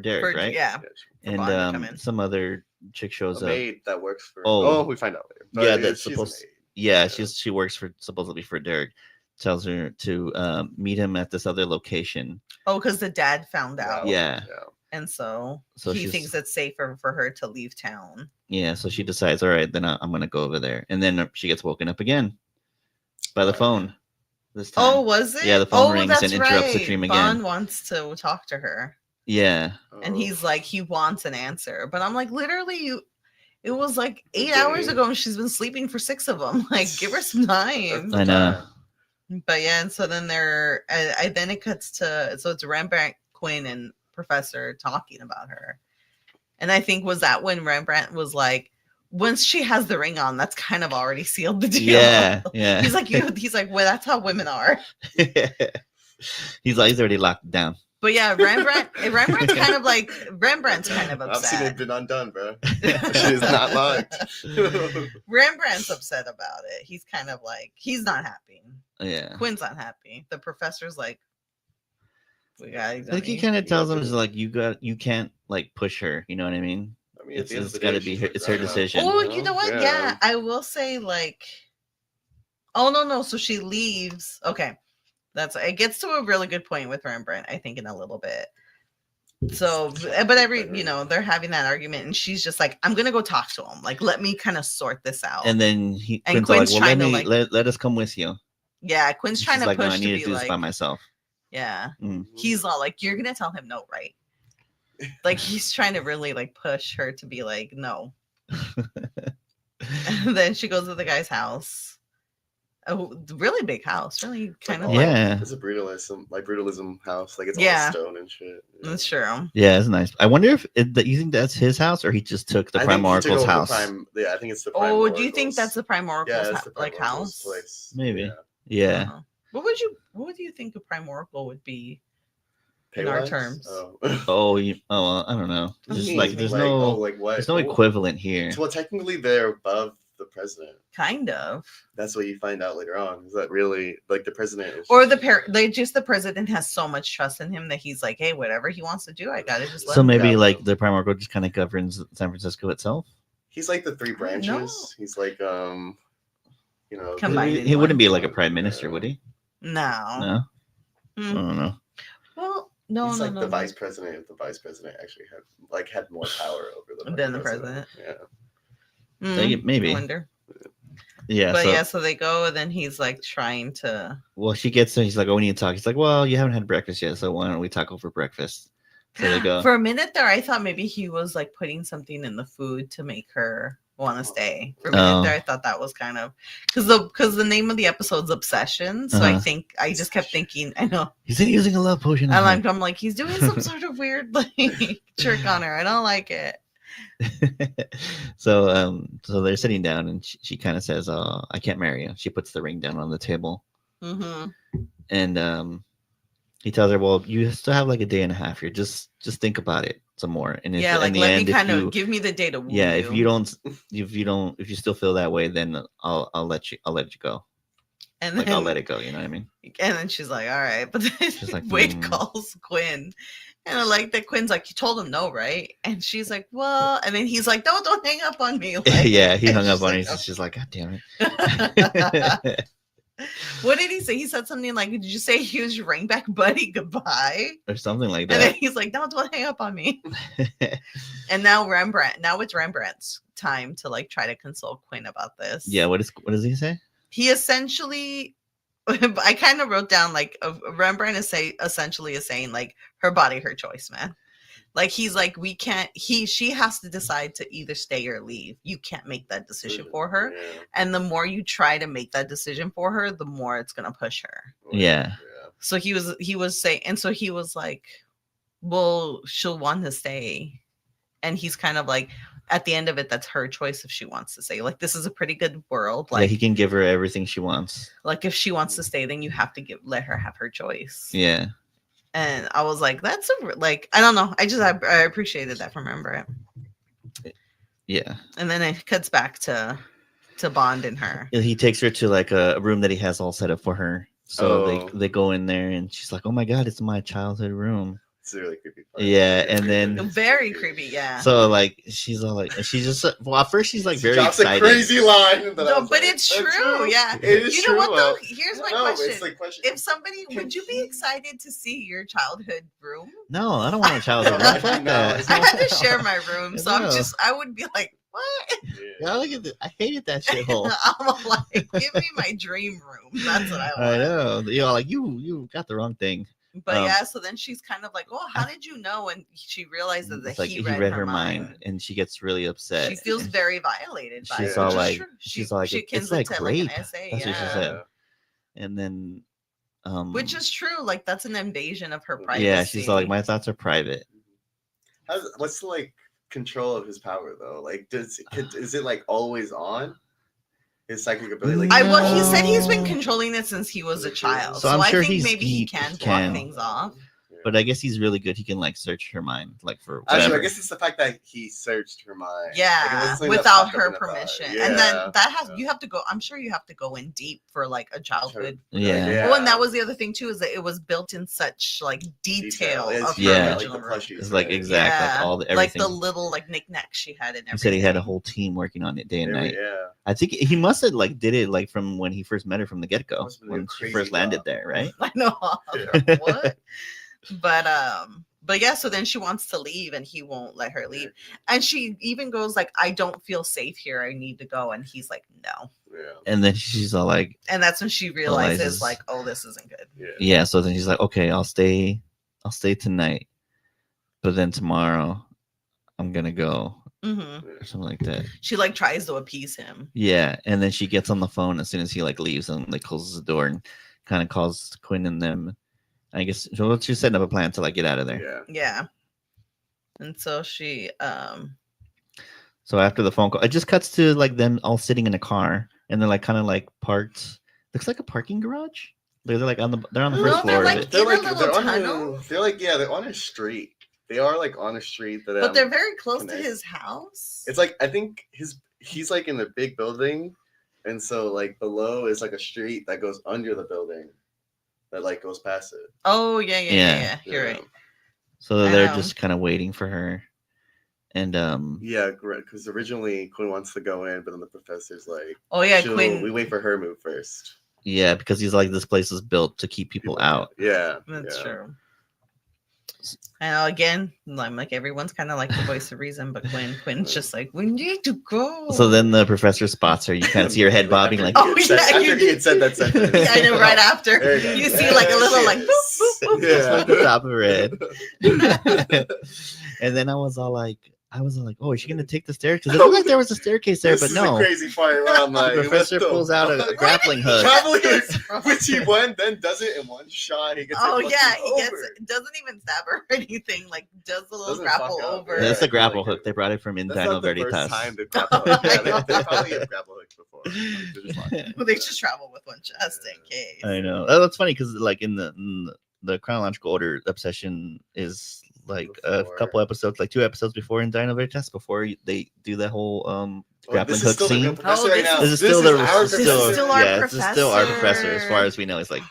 Derek, right? Yeah. And Bond to come in. some other chick shows A up. maid that works for. Oh. Oh, we find out later. Yeah, But that's she's a supposed. maid. Yeah, Yeah. she works for supposedly for Derek. Tells her to meet him at this other location. Oh, because the dad found out. Wow. Yeah. And so So he she's- thinks it's safer for her to leave town. Yeah, so she decides, all right, then I'm gonna go over there, and then she gets woken up again by the Right. phone. This time. Oh, was it? Yeah, the phone rings that's and interrupts the right. dream again. Bond wants to talk to her. Yeah. And Oh. he's like, he wants an answer. But I'm like, literally, it was like 8 Okay. hours ago and she's been sleeping for 6 of them. Like, give her some time. I know. But yeah, and so then then it cuts to, so it's Rembrandt, Quinn, and Professor talking about her. And I think was that when Rembrandt was like, once she has the ring on, that's kind of already sealed the deal. Yeah, yeah. He's like, well, that's how women are. He's already locked down. But yeah, Rembrandt's kind of like, Rembrandt's kind of I've seen it upset. been undone, bro. She is not locked. Rembrandt's upset about it. He's kind of like, he's not happy. Yeah. Quinn's not happy. The professor's like, we got Like he kind of tells him, is like, you can't like push her. You know what I mean? I mean, at It's the end of the gotta day, be she's her- like, it's her right now. decision. Oh, you know what? Yeah. Yeah, I will say like, oh no, so she leaves. Okay, it gets to a really good point with Rembrandt, I think, in a little bit. So, but they're having that argument, and she's just like, I'm gonna go talk to him. Like, let me kind of sort this out. And then And Quinn's Quinn's like, well, trying to, let us come with you. yeah, Quinn's trying She's to like, no, push I to need to be do this by like, myself. yeah. Mm. He's all like, you're gonna tell him no, right? Like he's trying to really like push her to be like, no. And then she goes to the guy's house. A really big house, really kind of like, Yeah. It's a brutalism house. Like it's Yeah. all stone and shit. Yeah. that's true. Yeah, it's nice. I wonder if you think that's his house or he just took the I think he took Primoracle's over house. Yeah, I think it's the. Oh, do you think Primoracle's- that's the Primoracle's Yeah, it's the like Primoracle's house? place. Maybe. Yeah. Yeah. Uh-huh. What do you think a Primordial would be in our Pay-wise? terms? Oh. I don't know. I Just mean, like there's like, no oh, like what? there's no Oh, equivalent here. Well, technically they're above the president. Kind of. That's what you find out later on. Is that really like the president? Is Or just- the president has so much trust in him that he's like, hey, whatever he wants to do, I gotta just let So him. maybe Yeah. like the Primordial just kind of governs San Francisco itself. He's like the three I don't know. branches. He's like Combined in He wouldn't one. be like a prime minister, would he? No. No. I Hmm. don't know. Well, no, he's no, like no. the no. vice president if the vice president actually had more power over the Than the president. Yeah. Maybe. I wonder. Yeah. But so, yeah, so they go, and then he's like trying to. well, she gets there. He's like, "Oh, we need to talk." He's like, "Well, you haven't had breakfast yet, so why don't we talk over breakfast?" So they go. For a minute there, I thought maybe he was like putting something in the food to make her want to stay. For a minute Oh. there, I thought that was kind of because the name of the episode's obsession. So I Uh-huh. think I just kept thinking, I know, He's using a love potion. and on her. I'm like, he's doing some sort of weird like trick on her. I don't like it. So they're sitting down, and she kind of says, "Oh, I can't marry you." She puts the ring down on the table, Hmm. and he tells her, "Well, you still have like a day and a half here. Just think about it some more." And if, Yeah, in like the let end, me if kind you- of give me the day to woo yeah, you. if you still feel that way, then I'll let you go. and Like then, I'll let it go. You know what I mean? And then she's like, all right. But then She's like, Wade calls Quinn. And I like that Quinn's like, you told him no, right? And she's like, well, and then he's like, don't hang up on me. Like, Yeah, he hung up she's on her. like, He's just like, God damn "Oh." it. What did he say? He said something like, did you say he was your ring back buddy? Goodbye. Or something like And then that. he's like, don't hang up on me. And now it's Rembrandt's time to like try to console Quinn about this. Yeah, what does he say? He essentially, I kind of wrote down like Rembrandt essentially is saying like her body, her choice, man. Like he's like, we can't. She has to decide to either stay or leave. You can't make that decision for her. Yeah. And the more you try to make that decision for her, the more it's gonna push her. Yeah. So he was saying, and so he was like, well, she'll want to stay, and he's kind of like, at the end of it, that's her choice if she wants to stay. Like, this is a pretty good world. Like, he can give her everything she wants. Like, if she wants to stay, then you have to let her have her choice. Yeah. And I was like, that's I don't know. I appreciated that from Rembrandt. Yeah. And then it cuts back to Bond and her. He takes her to like a room that he has all set up for her. So they go in there and she's like, oh my God, it's my childhood room. It's really creepy. Yeah, and then very creepy. Yeah. So like she's all like, she's just at first she's like very excited. A crazy line. No, but it's true. Yeah. It is you true. know what though? Here's my question. It's like question. If somebody, would you be excited to see your childhood room? No, I don't want a childhood room. I had to share my room, so I would be like, what? Yeah, look at this. I hated that shithole. I'm like, give me my dream room. That's what I want. I know. You know, like you got the wrong thing. But yeah, so then she's kind of like, "Oh, how did you know?" And she realizes that he read her mind, and she gets really upset. She feels very violated by it. She's all like, it's like rape. That's what she said. And then, which is true. Like that's an invasion of her privacy. Yeah, she's all like, my thoughts are private. What's the like control of his power though? Like, is it like always on? His psychic ability, like well, he said he's been controlling it since he was a child. So I'm sure I think maybe he can block things off. But I guess he's really good. He can like search her mind, like for whatever. Actually, I guess it's the fact that he searched her mind. Yeah, like, without her permission. Yeah. And then you have to go. I'm sure you have to go in deep for like a childhood. Yeah. Oh, and that was the other thing too, is that it was built in such like detail. Of her original room. It's like like all everything. Like the little like knickknacks she had in everything. He said he had a whole team working on it day and night. Yeah. I think he must have like did it like from when he first met her from the get go when she first landed there, right? I know. What? But yeah, so then she wants to leave and he won't let her leave. And she even goes like, I don't feel safe here. I need to go. And he's like, no. Yeah. And then she's all like, and that's when she realizes like, oh, this isn't good. Yeah. So then she's like, okay, I'll stay tonight. But then tomorrow I'm going to go. Or something like that. She like tries to appease him. Yeah. And then she gets on the phone as soon as he like leaves and like closes the door and kind of calls Quinn and them. I guess she's setting up a plan to like get out of there. Yeah. And so she so after the phone call, it just cuts to like them all sitting in a car and they're like kind of like parked. Looks like a parking garage. They're like on the first floor. They're on a street. They are like on a street but they're very close to his house. It's like I think he's like in a big building, and so like below is like a street that goes under the building. That like goes past it. Oh yeah. You're right. So they're just kind of waiting for her, and yeah, because originally Quinn wants to go in, but then the professor's like, oh yeah, Quinn. We wait for her move first. Yeah, because he's like, this place is built to keep people out. Yeah, that's true. And again, I'm like everyone's kind of like the voice of reason, but Quinn's just like, we need to go. So then the professor spots her. You kind of see her head bobbing, like, oh yeah, after he had said that sentence. Yeah, I know. Right after you see like a little like, boop, boop, boop. Yeah, like the top of her head. And then I was all like, oh, is she gonna take the stairs? Because it looked like there was a staircase there, but no. Is a crazy part where I'm like, the professor pulls out a grappling hook. Which he then does it in one shot. He gets doesn't even stab her or anything. Like does the little grapple over. That's a grapple hook. They brought it from Dino Veritas. That's not the first time they probably have grapple hooks before. Well, they just travel with one just in case. I know. That's funny because like in the chronological order, Obsession is like a couple episodes, like 2 episodes before in Dino Veritas, before they do that whole grappling hook scene. This is still our professor as far as we know. It's like,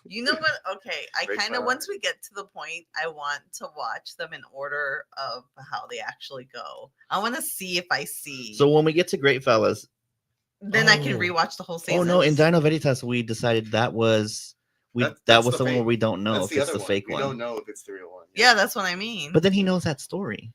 you know what? Okay, I kind of once we get to the point, I want to watch them in order of how they actually go. I want to see if I see. So when we get to Great Fellas, then I can rewatch the whole season. Oh no! In Dino Veritas, we decided that was that was the one where we don't know if it's the fake one. We don't know if it's the real one. Yeah, that's what I mean. But then he knows that story.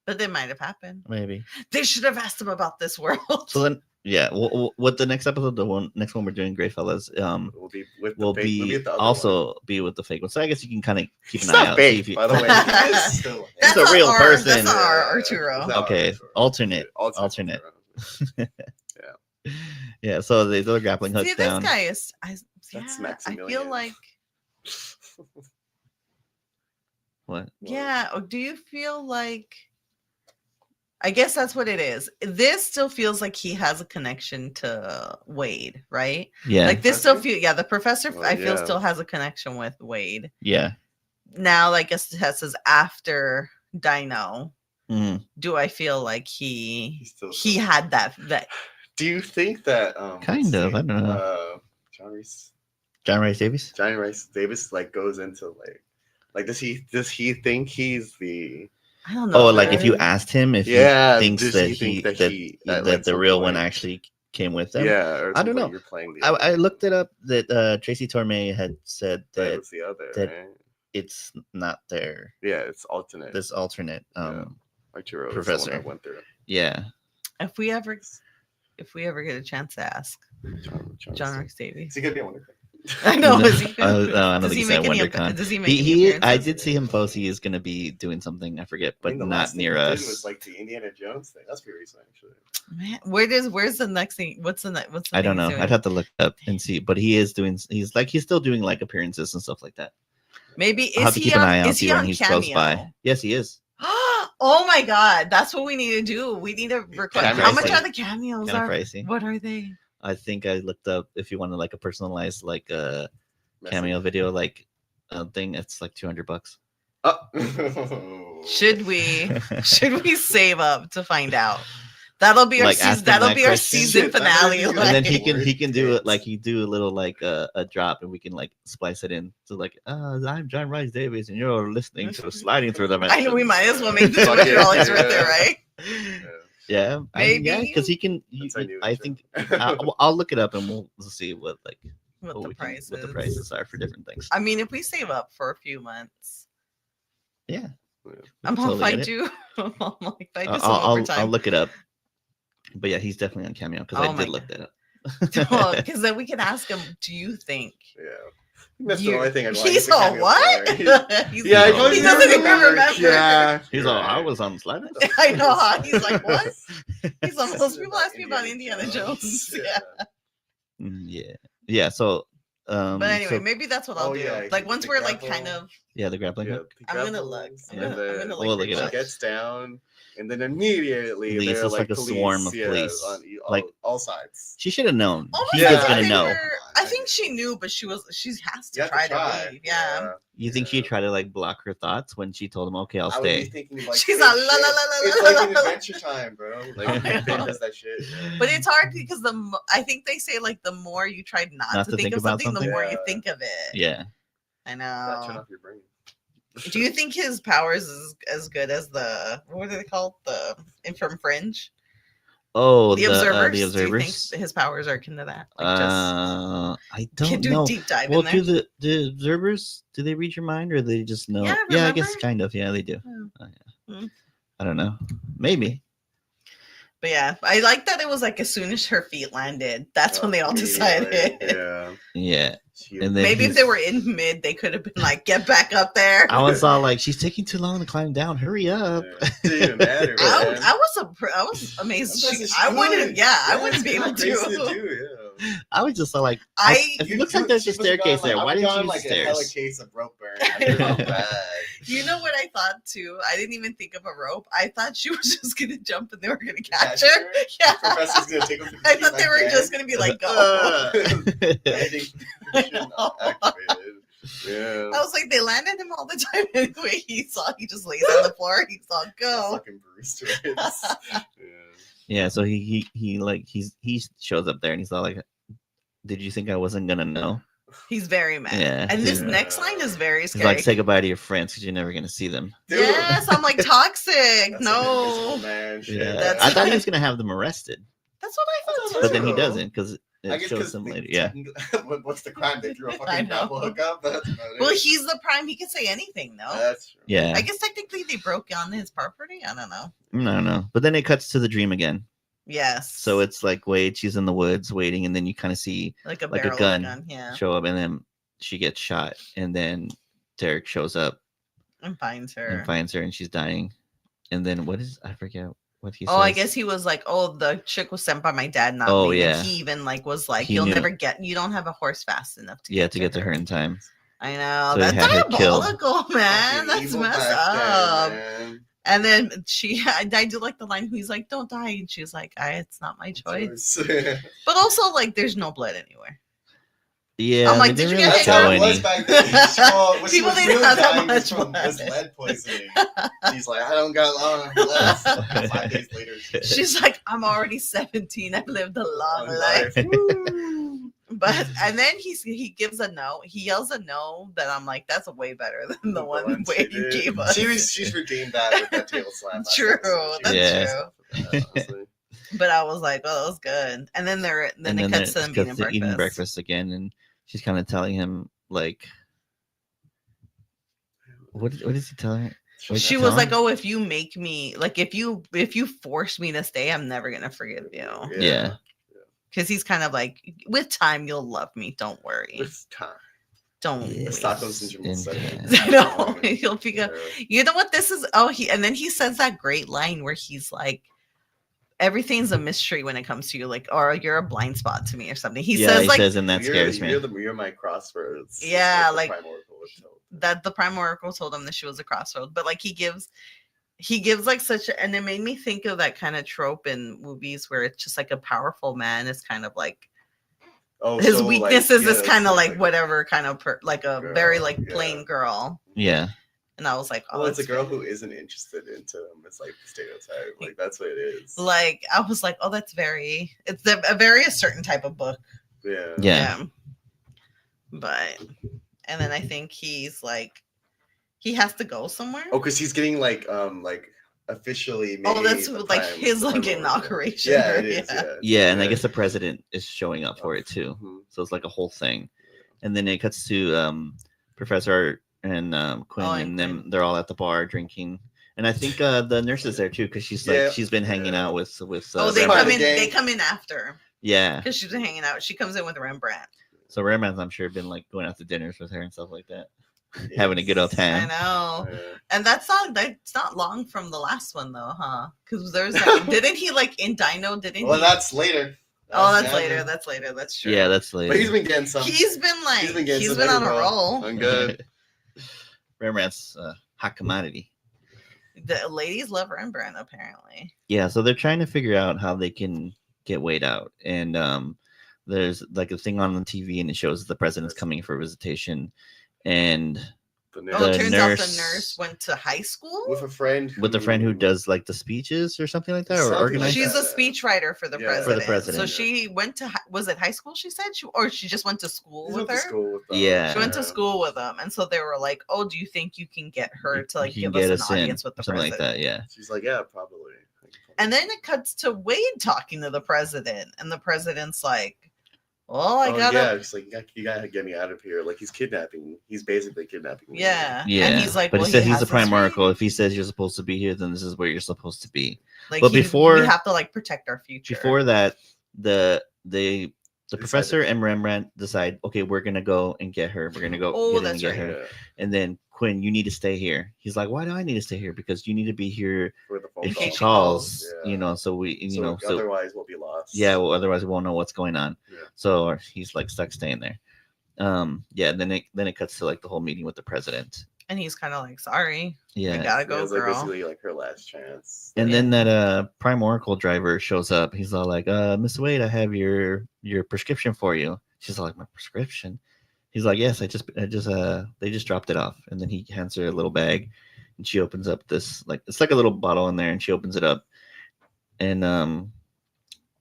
But it might have happened. Maybe they should have asked him about this world. So then Yeah. What the next episode, next one we're doing, Great Fellas, will be with the fake, be with the other also one. be with the fake one. So I guess you can kind of keep He's an eye not out. fake, See if you, by the way. He is still. That's a real person. That's our Arturo. Okay, alternate. Yeah. So they throw grappling hooks down. This guy is. That's I Maximilian. feel like. What? Yeah. Or do you feel like? I guess that's what it is. This still feels like he has a connection to Wade, right? Yeah. Like this still feel. Yeah, the professor. Well, I feel still has a connection with Wade. Yeah. Now, I guess the test is after Dino. Mm-hmm. Do I feel like he had that? Do you think that kind of? I don't know. John Rice Davis like goes into like does he think he's the? I don't know. Oh, like if you asked him if he thinks that the real one actually came with them. Yeah, or I don't know. You're playing I looked it up that Tracy Torme had said that was the other, that right? it's not there. Yeah, it's alternate. This alternate Arturo professor went through. Yeah. If we ever get a chance to ask John Rex Davies, is he gonna be a Wonder? I know. I don't think he's at WonderCon. Does he make I did see him post he is going to be doing something. I forget, but not near us. Was like the Indiana Jones thing. That's pretty recent, actually. Man, where's the next thing? What's the I don't know. I'd have to look up and see. But he is doing. He's still doing like appearances and stuff like that. Maybe I'll have to keep an eye out is he when on he's Cameo? close by. Yes, he is. Oh my God, that's what we need to do. We need to record. How much are the cameos? Kind of pricey. What are they? I think I looked up if you wanted like a personalized like cameo video like thing. It's like $200. Should we save up to find out? That'll be our like season. That'll be our season finale. And then he can do it like he do a little like a drop, and we can like splice it in. So like, I'm John Rice Davies, and you're listening to Sliding Through the Dimensions. I know we might as well make this one right there, right? Yeah, maybe because he can. I think I'll look it up and we'll see what the prices are for different things. I mean, if we save up for a few months, yeah, I'm gonna find you. I'll look it up. But yeah, he's definitely on Cameo because I did look that up. Because then we can ask him, do you think? Yeah. That's the only thing I'd like. He's all what? He doesn't even remember. Yeah. He's all, I was on Sliders. I know how. He's like, what? He's like, most people ask me about Indiana Jones. Yeah. So, but anyway, maybe that's what I'll do. Yeah, like once we're like kind of. Yeah, the grappling hook. I'm gonna look. I'm gonna look it up. Gets down. And then immediately there's like a swarm of police on like all sides. She should have known. He was gonna know. I think she knew, but she has to try to leave. Yeah. You think she tried to like block her thoughts when she told him, "Okay, I'll stay." Thinking, like, she's like, la la la la. It's like an Adventure Time, bro. Like does that shit. Yeah. But it's hard because I think they say like the more you try not to think of something, the more you think of it. Yeah. I know. That turn off your brain. Do you think his powers is as good as what are they called? The from Fringe? Oh, the observers. The observers. Do you think his powers are akin to that? Like I don't know. A deep dive. Well, do the observers? Do they read your mind, or they just know? Yeah, I guess kind of. Yeah, they do. I don't know. Maybe. But yeah, I like that it was like as soon as her feet landed, that's when they all decided. Yeah. And then maybe if they were in mid, they could have been like, "Get back up there." I was all like, "She's taking too long to climb down. Hurry up!" Didn't even matter. I was amazed. I wouldn't. Yeah, I wouldn't be able to. I was just like, it looks like there's a staircase there. Why didn't you use stairs? A hella case of rope burn. You know what I thought too? I didn't even think of a rope. I thought she was just gonna jump and they were gonna catch her. Yeah. Professor's gonna take her. I thought they were just gonna be like, go. Yeah. I was like, they landed him all the time anyway. He just lays on the floor. He saw go. Fucking Bruce. Yeah, so he shows up there and he's all like, "Did you think I wasn't gonna know?" He's very mad. Yeah, and this next line is very scary. He's like, "Say goodbye to your friends because you're never gonna see them." Dude. Yes, I'm like toxic. No, yeah, I thought he was gonna have them arrested. That's what I thought too. But then he doesn't because it shows him later. Yeah. What's the crime? They threw a fucking grapple hook up. Well, he's the prime. He can say anything, though. That's true. Yeah. I guess technically they broke on his property. I don't know. No. But then it cuts to the dream again. Yes. So it's like Wade, she's in the woods waiting, and then you kind of see like a gun yeah. show up, and then she gets shot, and then Derek shows up and finds her, and she's dying. And then I forget what he says. Oh, I guess he was like, "Oh, the chick was sent by my dad, not me." Yeah. And he even like was like, "You'll never get. You don't have a horse fast enough to get to her in time." I know. So that's diabolical, man. That's messed up. Man. And then I do like the line. He's like, "Don't die," and she's like, "It's not my choice." But also, like, there's no blood anywhere. Yeah, I'm like, did you get it was back then. People didn't have that much blood. Was lead poisoning. She's like, I don't got long left. 5 days later, she's like, I'm already 17. I've lived a long life. But and then he gives a no. He yells a no that I'm like, that's way better than the one way you gave us. She's redeemed that with that table slam. True, that's true. But I was like, oh, that was good. And then it cuts to them eating breakfast again, and she's kind of telling him like, what is he telling her? She was like, "Oh, if you make me like, if you force me to stay, I'm never gonna forgive you." Yeah. Because he's kind of like, with time, you'll love me. Don't worry. With time. Don't. Stockholm syndrome. I know. He'll figure. You know what this is? Oh, and then he says that great line where he's like, everything's a mystery when it comes to you, like, or you're a blind spot to me or something. He says, and that scares me. You're my crossroads. Yeah, like that the Prime Oracle told him that she was a crossroads, but like he gives like such and it made me think of that kind of trope in movies where it's just like a powerful man is kind of like his weakness is this kind of like whatever kind of like a girl, very like plain girl. Yeah. And I was like, oh, it's a girl who isn't interested into him. It's like the stereotype. Like that's what it is. Like I was like, oh, it's a very certain type of book. Yeah. But and then I think he's like, he has to go somewhere. Oh, because he's getting like officially made. Oh, that's like his like inauguration. Yeah, it is. Yeah, and I guess the president is showing up for it too. Mm-hmm. So it's like a whole thing. And then it cuts to Professor and Quinn, and them. They're all at the bar drinking. And I think the nurse is there too, because she's like she's been hanging out with. They come in after. Yeah, because she's been hanging out. She comes in with Rembrandt. So Rembrandt's, I'm sure, been like going out to dinners with her and stuff like that, having a good old time. I know, and that's not long from the last one though, huh? Because there's didn't he like in Dino? Well, that's later. That's later. That's later. That's true. Yeah, that's later. But he's been getting some. He's been on a roll. I'm good. Rembrandt's hot commodity. The ladies love Rembrandt, apparently. Yeah, so they're trying to figure out how they can get Wade out, and there's like a thing on the TV, and it shows the president's coming for a visitation, and it turns out the nurse went to high school with a friend who does like the speeches or something like that, or organized. She's a speechwriter for the president. For the president. So she went to was it high school? She said, or she just went to school with her. She went to school with them, and so they were like, "Oh, do you think you can get her to like give us an audience with the something president?" like that. Yeah. She's like, "Yeah, probably." And then it cuts to Wade talking to the president, and the president's like, well, I gotta. Yeah, he's like, you gotta get me out of here. Like he's kidnapping. He's basically kidnapping me. Yeah. And he's like, but he said he's the Prime Oracle. If he says you're supposed to be here, then this is where you're supposed to be. Like, but before we have to like protect our future. Before that, the professor and Rembrandt decide, okay, we're gonna go and get her. We're gonna go get her. Yeah. And then Quinn, you need to stay here. He's like, why do I need to stay here? Because you need to be here if she calls. Yeah. So otherwise we'll be lost. Yeah, well, otherwise we won't know what's going on. Yeah. So he's like stuck staying there. Then it cuts to like the whole meeting with the president. And he's kind of like, sorry. Yeah. I gotta go, girl. Like basically like her last chance. And then that Prime Oracle driver shows up. He's all like, Miss Wade, I have your prescription for you. She's all like, my prescription? He's like, yes, they just dropped it off. And then he hands her a little bag, and she opens up this, like, it's like a little bottle in there, and she opens it up. And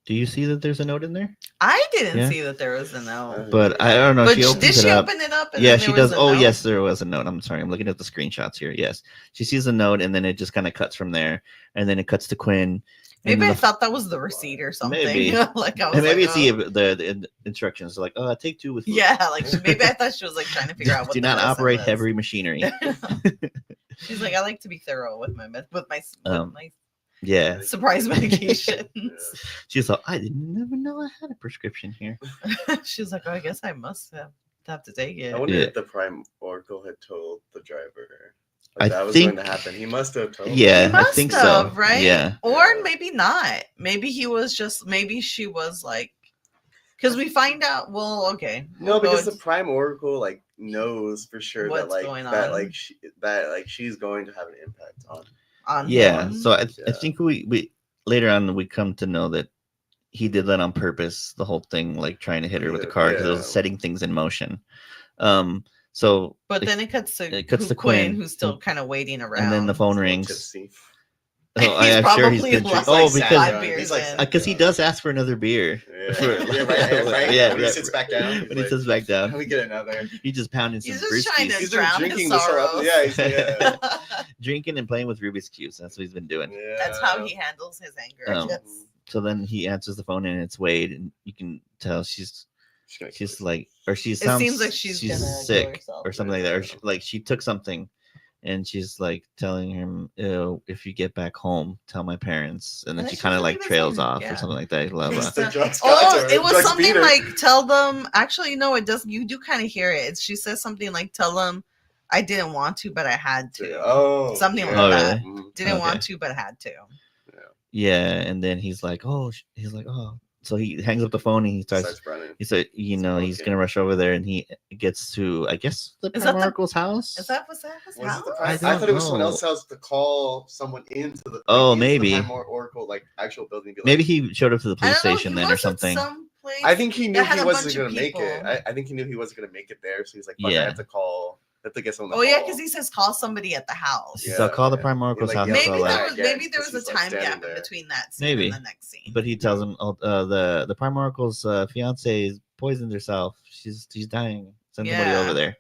do you see that there's a note in there? I didn't see that there was a note. But I don't know. But did she open it up? Yeah, she does. Oh, yes, there was a note. I'm sorry. I'm looking at the screenshots here. Yes. She sees a note, and then it just kind of cuts from there. And then it cuts to Quinn. Maybe I thought that was the receipt or something. Maybe, like I was maybe it's the instructions. Like, take 2 with. Yeah, like maybe I thought she was like trying to figure out what. Do not operate heavy machinery. She's like, I like to be thorough with my. Yeah. Surprise medications. She's like, I didn't even know I had a prescription here. She's like, oh, I guess I must have to take it. I wonder if the Prime Oracle had told the driver that was going to happen. He must have told him. I think so. Right? Yeah. Or maybe not. Maybe he was just, maybe she was like, because we find out, well, okay. No, because the Prime Oracle like knows for sure what's that going on. that she's going to have an impact on yeah. him. So I think we later on we come to know that he did that on purpose, the whole thing, like trying to hit her with the car because it was setting things in motion. So but then it cuts to Quinn, who's still kind of waiting around, and then the phone rings. Oh, I'm sure he's been because he does ask for another beer. Right. When he sits back down. When he sits back down, can we get another? He's just pounding some brewskis. He's just trying to drown his sorrows. Yeah. Drinking and playing with Rubik's cubes. That's what he's been doing. Yeah. That's how he handles his anger. So then he answers the phone and it's Wade, and you can tell she's like, or she sounds. It seems like she's sick or something like that, or she took something. And she's like telling him, if you get back home, tell my parents. And then she kind of like trails off or something like that. It was something like, tell them. Actually, no, it does. You do kind of hear it. She says something like, tell them I didn't want to, but I had to. Oh, something like that. Really? Didn't want to, but I had to. Yeah. And then he's like, oh. So he hangs up the phone and he starts running. He said, he's gonna rush over there, and he gets to, I guess, the Prime Oracle's house. Is that his house? I thought it was someone else's house to call someone into the. Maybe the Prime Oracle like actual building. Maybe he showed up to the police station then or something. I think he knew he wasn't gonna make it. I think he knew he wasn't gonna make it there, so he's like, I have to call. I have to get someone. Because he says call somebody at the house. So call the Prime Oracle's house. Maybe there was a time gap in between that scene and the next scene. But he tells him, the Prime Oracle's fiance poisoned herself. She's dying. Send somebody over there.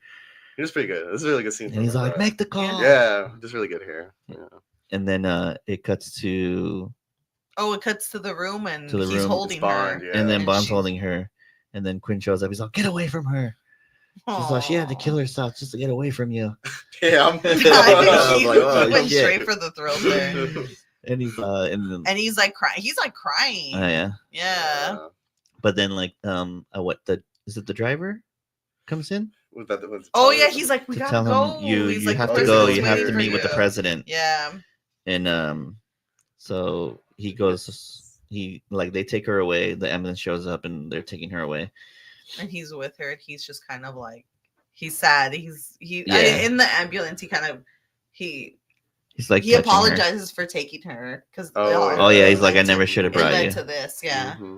It was pretty good. This is a really good scene. And he's like, make the call. Yeah, just really good here. Yeah. And then it cuts to. It cuts to the room and he's holding her. And then Bond's holding her. And then Quinn shows up. He's like, get away from her. She's like, she had to kill herself just to get away from you. Yeah, he went straight for the throat there. And he's like crying. He's like crying. Oh yeah. But then is it the driver comes in? He's like, we gotta go. You have to go. You have to meet with the president. Yeah. And so he goes. They take her away. The ambulance shows up and they're taking her away. And he's with her, and he's just kind of like, he's sad. In the ambulance, he's like, he apologizes for taking her because he's like, I never should have brought you to this. Yeah. Mm-hmm.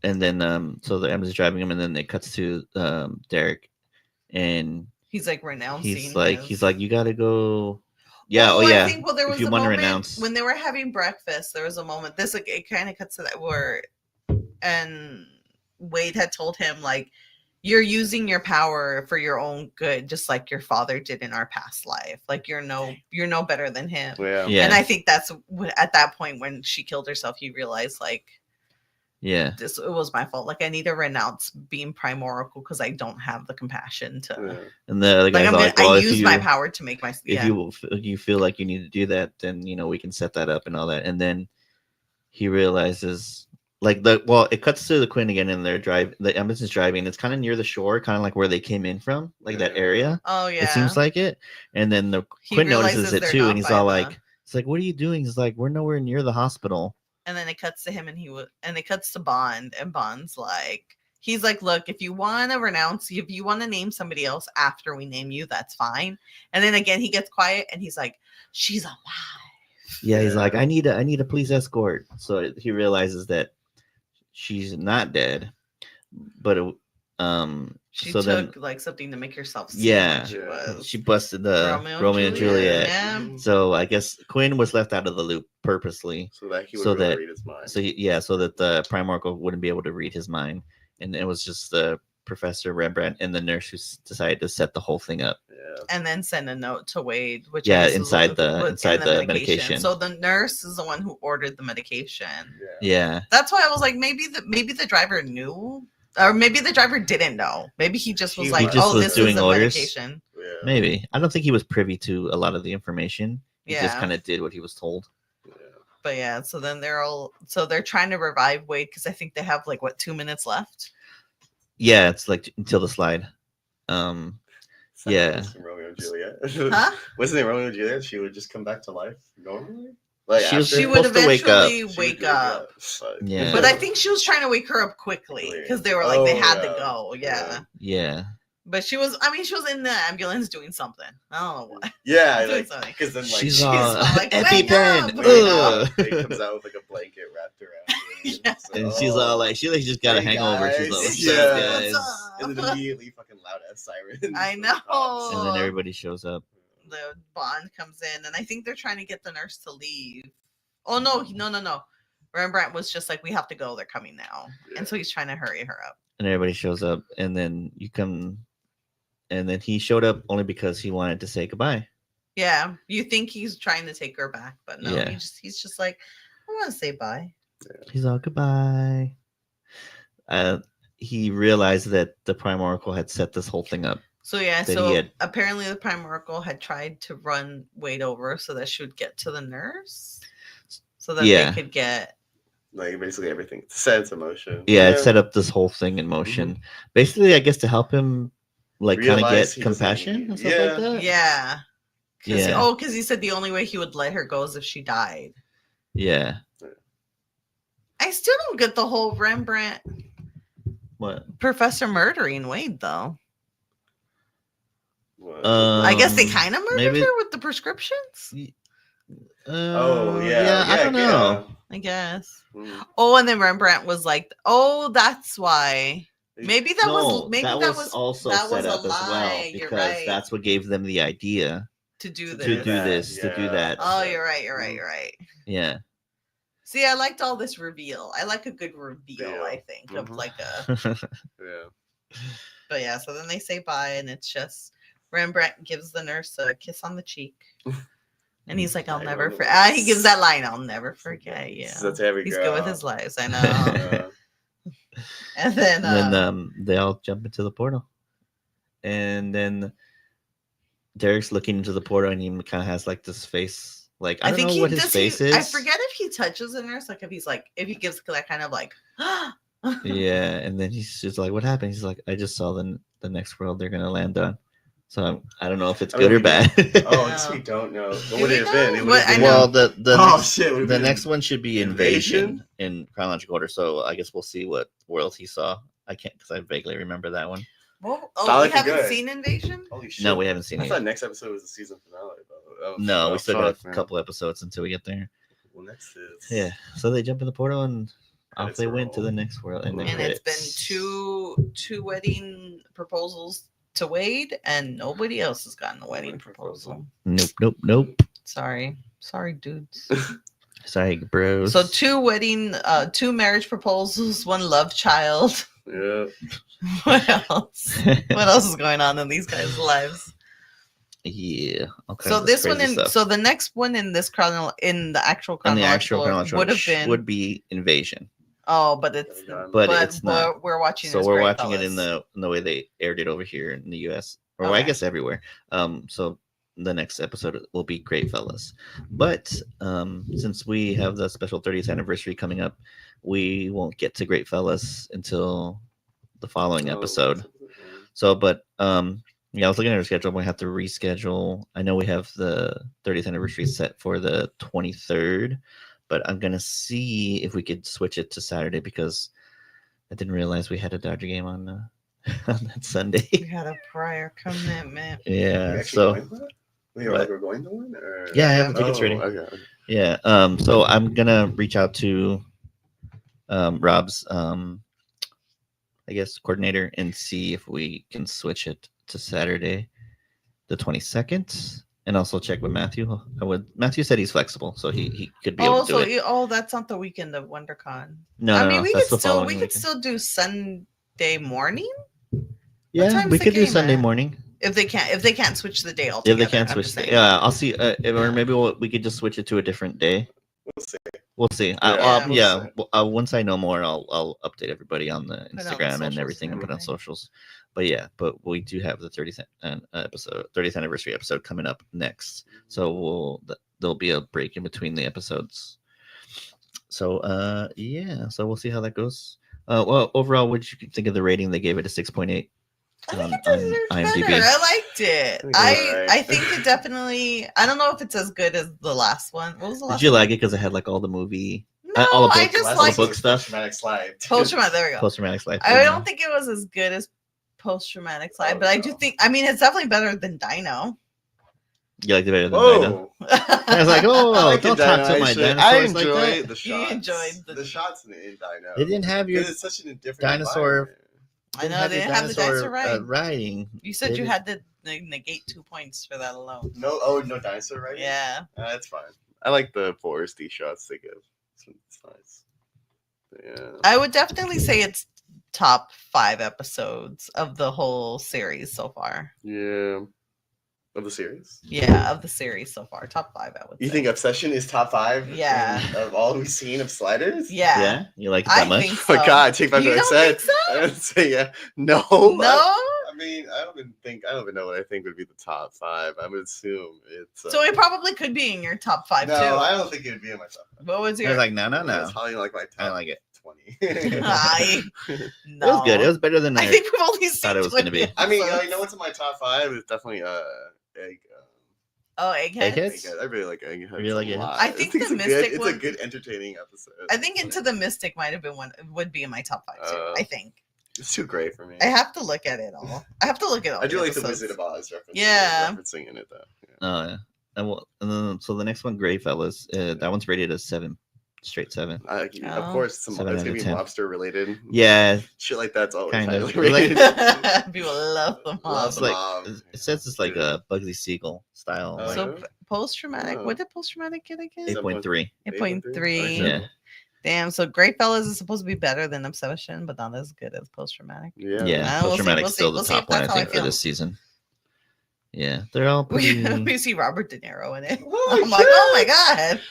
And then so the ambulance is driving him, and then it cuts to Derek, and he's like renouncing. He's like, you gotta go. Yeah. I think, there was a moment when they were having breakfast. There was a moment. It kind of cuts to that where, and Wade had told him, like, you're using your power for your own good, just like your father did in our past life. Like, you're no better than him. Yeah. And I think that's at that point when she killed herself, he realized, like, it was my fault. Like, I need to renounce being Prime Oracle because I don't have the compassion to. Yeah. And the other guy's like, I use my power to make my. If you feel like you need to do that, then we can set that up and all that. And then he realizes. It cuts to the Quinn again, and the ambulance is driving. It's kind of near the shore, kind of like where they came in from, like that area. Oh yeah, it seems like it. And then Quinn notices it too, and he's all like, "It's like, what are you doing?" He's like, "We're nowhere near the hospital." And then it cuts to him, and it cuts to Bond, and Bond's like, he's like, "Look, if you want to renounce, if you want to name somebody else after we name you, that's fine." And then again, he gets quiet, and he's like, "She's alive." Yeah, he's like, I need a police escort. So he realizes that she's not dead, but she so took then, something to make herself see. Yeah, she busted the Romeo and Juliet. Yeah. So I guess Quinn was left out of the loop purposely, so that he would read his mind. So that the Prime Oracle wouldn't be able to read his mind, and it was just the Professor Rembrandt and the nurse who decided to set the whole thing up. Yeah. And then send a note to Wade, which inside the medication. So the nurse is the one who ordered the medication. Yeah. That's why I was like, maybe the driver knew, or maybe the driver didn't know. Maybe he just was like, this is the medication. Yeah. Maybe. I don't think he was privy to a lot of the information. He just kind of did what he was told. Yeah. But yeah, so then they're trying to revive Wade because I think they have like 2 minutes left. Yeah, it's like until the slide. Yeah. Romeo and Juliet. Huh? Wasn't it Romeo and Juliet? She would just come back to life normally. Like she would eventually wake up. Yeah. But I think she was trying to wake her up quickly because they were like they had to go. Yeah. But she was in the ambulance doing something. I don't know what. Yeah, because then she's all like, EpiPen. It comes out with like a blanket wrapped around her. Yeah. And she's all like, she just got a hangover. Guys. She's all, what's Yeah. up, guys? What's up? And then immediately fucking loud ass sirens. I know. And then everybody shows up. The Bond comes in, and I think they're trying to get the nurse to leave. Oh no. Rembrandt was just like, we have to go. They're coming now. Yeah. And so he's trying to hurry her up. And everybody shows up, and then you come, and then he showed up only because he wanted to say goodbye. Yeah, you think he's trying to take her back, but no, Yeah. he's just like, I want to say bye. Yeah. He's all goodbye. He realized that the Prime Oracle had set this whole thing up. So apparently the Prime Oracle had tried to run Wade over so that she would get to the nurse, so that they could get like basically everything set into motion. Yeah, it set up this whole thing in motion. Basically, I guess to help him like kind of get compassion and stuff like that. Yeah. Because he said the only way he would let her go is if she died. Yeah. I still don't get the whole Rembrandt. What? Professor murdering Wade though. I guess they kind of murdered her with the prescriptions. I don't know. I guess. Oh, and then Rembrandt was like, "Oh, that's why." Maybe that was also set up as well because that's what gave them the idea to do this, to do that. Oh, you're right. Yeah. See, I liked all this reveal. I like a good reveal. I think of like a. Yeah. But yeah, so then they say bye, and it's just Rembrandt gives the nurse a kiss on the cheek. And he's like, I'll never forget. He gives that line, I'll never forget you. That's every he's girl. Good with his lives, I know. And then they all jump into the portal. And then Derek's looking into the portal, and he kind of has like this face. Like, I don't know what his face is. I forget if he touches the nurse, like if he gives that kind of like, yeah. And then he's just like, what happened? He's like, I just saw the next world they're going to land on. So I don't know if it's good or bad. We don't know. What would it have been? Well, the next one should be Invasion in chronological order. So I guess we'll see what world he saw. I can't because I vaguely remember that one. Well, we haven't seen Invasion? Holy shit. No, we haven't seen it. I thought next episode was the season finale. No, we still got a couple episodes until we get there. Well, next is... Yeah, so they jump in the portal and off they went to the next world. And it's been two wedding proposals to Wade, and nobody else has gotten a wedding proposal. Nope. Sorry, dudes. Sorry, bros. So two marriage proposals, one love child. Yeah. What else? What else is going on in these guys' lives? Yeah. Okay. So this one, so the next one in this in the actual chronological would be Invasion. Oh, but it's not. We're watching. So we're watching it in the way they aired it over here in the U.S. or I guess everywhere. So the next episode will be Great Fellas. But since we have the special 30th anniversary coming up, we won't get to Great Fellas until the following episode. So, but I was looking at our schedule. We have to reschedule. I know we have the 30th anniversary set for the 23rd. But I'm going to see if we could switch it to Saturday because I didn't realize we had a Dodger game on that Sunday. We had a prior commitment. Yeah. We're going to one? Or... Yeah, I have the tickets ready. Okay. Yeah. So I'm going to reach out to Rob's, I guess, coordinator and see if we can switch it to Saturday, the 22nd. And also check with Matthew. Matthew said he's flexible, so he could be able to do it. That's not the weekend of WonderCon. No, we could still do Sunday morning. Yeah, we could do Sunday morning if they can't switch the day altogether. If they can't switch the I'll see. Or maybe we could just switch it to a different day. We'll see. Once I know more, I'll update everybody on the Instagram and everything and put on socials. But we do have the 30th anniversary episode coming up next. So there'll be a break in between the episodes. So yeah, so we'll see how that goes. Well, overall, what did you think of the rating? They gave it a 6.8. I think it deserves better. I liked it. I think it definitely. I don't know if it's as good as the last one. What was the last? Did you one? like it because it had like all the movie? No, all the book, I just like book stuff. Post-traumatic slide. Post-traumatic. There we go. Post-traumatic slide. I don't think it was as good as post-traumatic slide, but I do think. I mean, it's definitely better than Dino. You liked it better than Dino? I was like, oh, don't talk to my dinosaurs I enjoy like the shots. You enjoyed the shots in Dino. They didn't have your it's such a different dinosaur. I know they didn't have the dinosaur riding. You said you had to negate 2 points for that alone. No dinosaur riding. Yeah, that's fine. I like the foresty shots they give. It's nice. Yeah, I would definitely say it's top 5 episodes of the whole series so far. Yeah. Of the series? Yeah, of the series so far. Top 5, I would say. You think Obsession is top 5? Yeah. Of all we've seen of Sliders? Yeah. Yeah? You like it that much? Think so. Oh my god, take back what I said. So? I didn't say yeah. No. No? I mean, I don't even know what I think would be the top 5. I would assume it's so it probably could be in your top 5 no, too. I don't think it would be in my top 5. What was I your was like, no. It's probably like my top I like it. 20. No. It was good. It was better than I think we've only seen thought it was going to be. I mean, you know what's in my top 5? It's definitely Egg. Eggheads. I really like Eggheads. You really like it? I think the Mystic it's one. a good entertaining episode. I think Into the Mystic might have been would be in my top 5 too. I think. It's too great for me. I have to look at it all. I have to look at all. I do like episodes. the Wizard of Oz reference. Yeah. Referencing in it though. Yeah. Oh yeah. And then, so the next one, Gray Fellas, that one's rated as 7, straight 7. Of course, it's gonna be 10. lobster related. Yeah, Shit like that's always kind of. highly rated. People love the mom. It's like it says it's like a Bugsy Siegel style. Oh, like So post-traumatic. What did post-traumatic get again? 8.3. 8.3. Yeah. Damn. So Great Fellas is supposed to be better than Obsession, but not as good as post-traumatic. Yeah. Yeah, We'll post traumatic see, still we'll the see top if one, that's I how I think, for feel. this season. Yeah, they're all pretty. We see Robert De Niro in it. Holy I'm like, oh my god.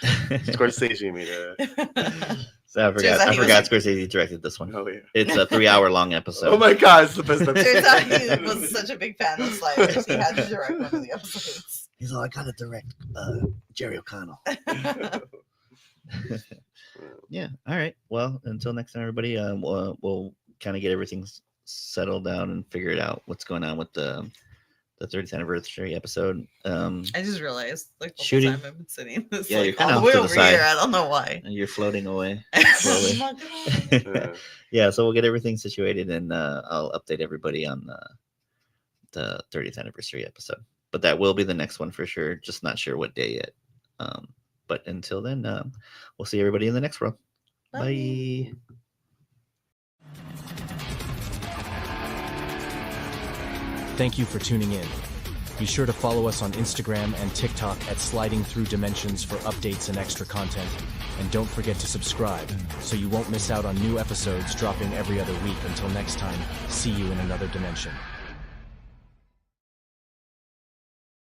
Scorsese made it. So I forgot Scorsese directed this one. Oh yeah. It's a 3-hour-long episode. Oh my god, it's the best episode. Turns out he was such a big fan of Sliders. He had to direct one of the episodes. He's all, I gotta direct Jerry O'Connell. Yeah. All right. Well, until next time, everybody. We'll kind of get everything settled down and figure it out. What's going on with the 30th anniversary episode? I just realized, like, the shooting. whole time I've been sitting. This, Yeah, like, you're kinda all the way off to the over side. here. I don't know why. And you're floating away. Oh my God. Yeah. So we'll get everything situated, and I'll update everybody on the 30th anniversary episode. But that will be the next one for sure. Just not sure what day yet. But until then, we'll see everybody in the next row. Bye. Thank you for tuning in. Be sure to follow us on Instagram and TikTok at Sliding Through Dimensions for updates and extra content. And don't forget to subscribe so you won't miss out on new episodes dropping every other week. Until next time, see you in another dimension.